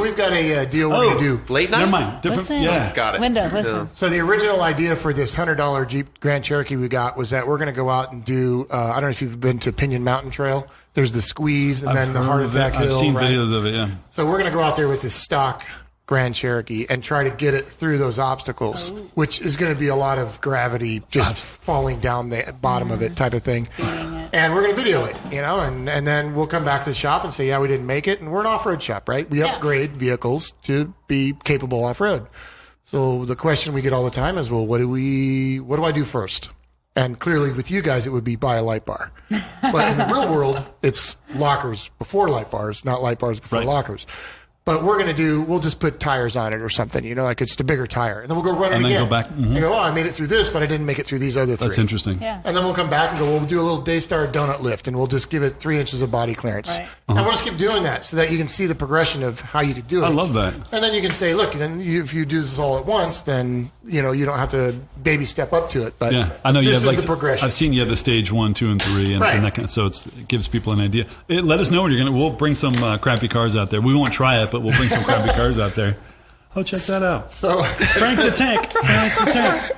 we've got a deal we're going to do. Late night? Never mind. Different. Listen. Yeah. Got it. Linda, listen. So the original idea for this $100 Jeep Grand Cherokee we got was that we're going to go out and do. I don't know if you've been to Pinion Mountain Trail. There's the squeeze and then the Heart Attack Hill. I've seen videos of it. Yeah. So we're going to go out there with this stock Grand Cherokee and try to get it through those obstacles, which is going to be a lot of gravity just falling down the bottom of it type of thing. And we're going to video it, and then we'll come back to the shop and say, yeah, we didn't make it. And we're an off-road shop, right? We upgrade vehicles to be capable off-road. So the question we get all the time is, well, what do I do first? And clearly with you guys, it would be buy a light bar. But in the real world, it's lockers before light bars, not light bars before lockers. But we'll just put tires on it or something, like it's the bigger tire. And then we'll go run it again. And then go back. Mm-hmm. And go, I made it through this, but I didn't make it through these other 3. That's interesting. Yeah. And then we'll come back and we'll do a little Daystar donut lift, and we'll just give it 3 inches of body clearance. Right. And we'll just keep doing that so that you can see the progression of how you could do it. I love that. And then you can say, look, if you do this all at once, then, you don't have to baby step up to it. But I know this is the progression. I've seen you have the stage 1, 2, and 3, and that kind of, so it gives people an idea. Let us know when you're going to. We'll bring some crappy cars out there. We won't try it, but we'll bring some crappy cars out there. Oh, check that out. So Frank the Tank.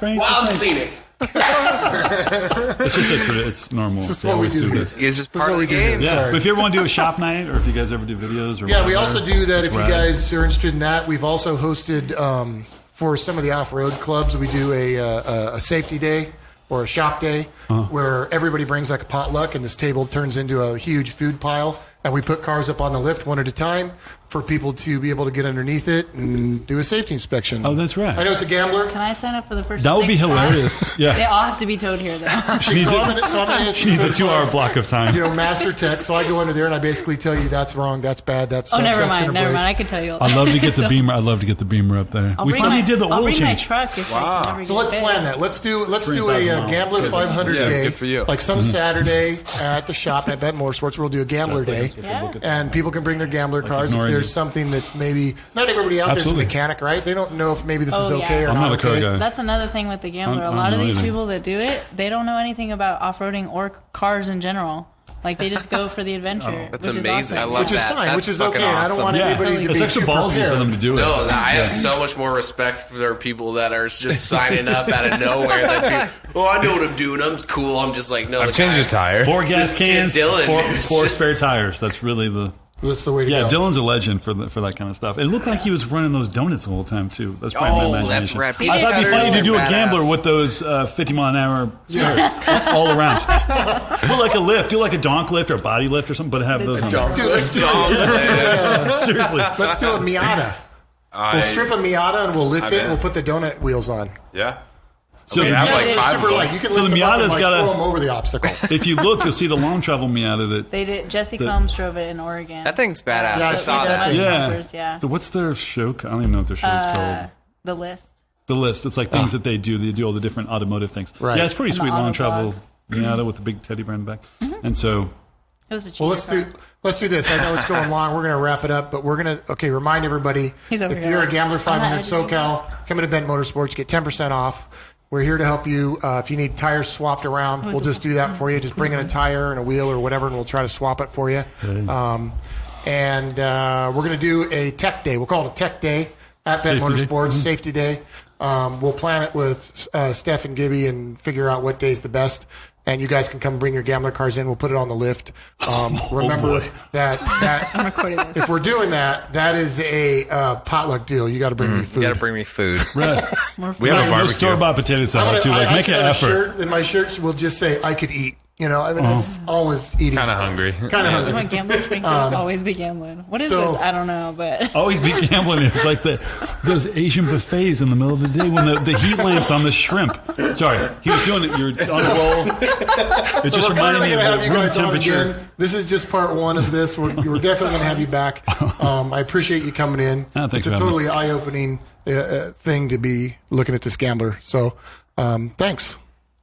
Wild scenic. It's just it's normal. This is what we do. It's just part of the game. Yeah, but if you ever want to do a shop night, or if you guys ever do videos, or we also do that. If you guys are interested in that, we've also hosted for some of the off-road clubs. We do a safety day or a shop day where everybody brings like a potluck, and this table turns into a huge food pile, and we put cars up on the lift one at a time for people to be able to get underneath it and do a safety inspection. Oh, that's right. I know it's a gambler. Can I sign up for the first? That would be 6 hilarious. spots? Yeah, they all have to be towed here though. She needs a 2-hour block of time. Master tech. So I go under there and I basically tell you that's wrong, that's bad, that's. Never mind. I can tell you. I'd love to get the Beamer. I'd love to get the Beamer up there. We finally did the oil change. My truck. If so let's plan that. Let's do a Gambler 500 day. Good for you. Like some Saturday at the shop at Bet Motorsports, we'll do a Gambler day, and people can bring their Gambler cars if there's something that maybe not everybody out there's a mechanic, right? They don't know if maybe this is okay or I'm not a car okay. guy. That's another thing with the Gambler. A lot of these people that do it, they don't know anything about off-roading or cars in general. Like they just go for the adventure. That's which amazing. Is awesome. I love Which is that. fine, That's which is fucking okay. I don't awesome. want anybody to It's be extra too ballsy prepared. for them to do it. No, I have so much more respect for people that are just signing up out of nowhere. That I know what I'm doing. I'm cool. I'm just like, no. I've changed the tire. 4 gas This kid cans, Dylan, four just- spare tires. That's really the. That's the way to Yeah, go. Dylan's a legend for that kind of stuff. It looked like he was running those donuts the whole time too. That's probably my Oh, imagination. that's rad. I thought it'd be funny to do a Badass. gambler with those 50-mile-an-hour spares all around. Do like a lift, do like a donk lift or a body lift or something, but have those on there. Dude, let's do Seriously. let's do a Miata. We'll strip a Miata and we'll lift it and we'll put the donut wheels on. Yeah. So We the have Miata- like 5 Super of light. them. You can So lift the them up and Miata's like got a- throw them over the obstacle. if you look, you'll see the long travel Miata that. They did. Jesse Combs drove it in Oregon. That thing's badass. Yeah, I I saw see that. that. Yeah. Numbers, yeah. What's their show? I don't even know what their show is called. The list. The list. It's like things that they do. They do all the different automotive things. Right. Yeah, it's pretty And the sweet long auto travel blog. Miata with the big teddy bear in the back. And so It was a cheater Well, let's do this. I know it's going long. We're going to wrap it up, but we're going to remind everybody. He's over If here you're a like, Gambler I'm not 500 editing SoCal, come into Bent Motorsports, get 10% off. We're here to help you. If you need tires swapped around, we'll just do that for you. Just bring in a tire and a wheel or whatever, and we'll try to swap it for you. And we're going to do a tech day. We'll call it a tech day at Bent Safety day. Motorsports, safety day. We'll plan it with Steph and Gibby and figure out what day's the best. And you guys can come bring your gambler cars in. We'll put it on the lift. Remember that I'm recording this. if we're doing that, that is a potluck deal. You got to bring me food. You got to bring me food. We have a no barbecue. store-bought potato salad too. Like, make an a effort. shirt, and my shirt will just say "I could eat." You know, I mean, that's always eating. Kind of hungry. Kind of hungry. When gamblers drink, always be gambling. What is so- this? I don't know, but Always be gambling. It's like those Asian buffets in the middle of the day when the heat lamps on the shrimp. Sorry, he was doing it. You're on a roll. It So just we're reminded finally me of going to have the you room guys on temperature. again. This is just part one of this. We're definitely going to have you back. I appreciate you coming in. Thanks It's a for having totally eye-opening thing to be looking at this gambler. So, thanks.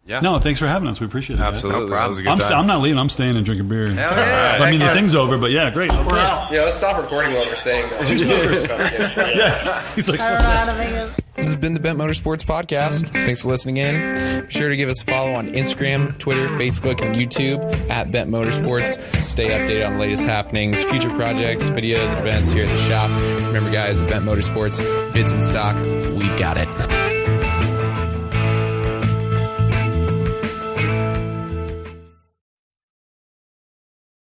Yeah. No, thanks for having us. We appreciate it. Absolutely. No That was a good I'm time. not leaving. I'm staying and drinking beer. yeah. I mean, the thing's over, but yeah, great. We're out. Yeah, let's stop recording while we're saying that. Yeah. He's like, I don't know how to make it. This has been the Bent Motorsports Podcast. Thanks for listening in. Be sure to give us a follow on Instagram, Twitter, Facebook, and YouTube at Bent Motorsports. Stay updated on the latest happenings, future projects, videos, and events here at the shop. Remember, guys, at Bent Motorsports, bids in stock, we've got it.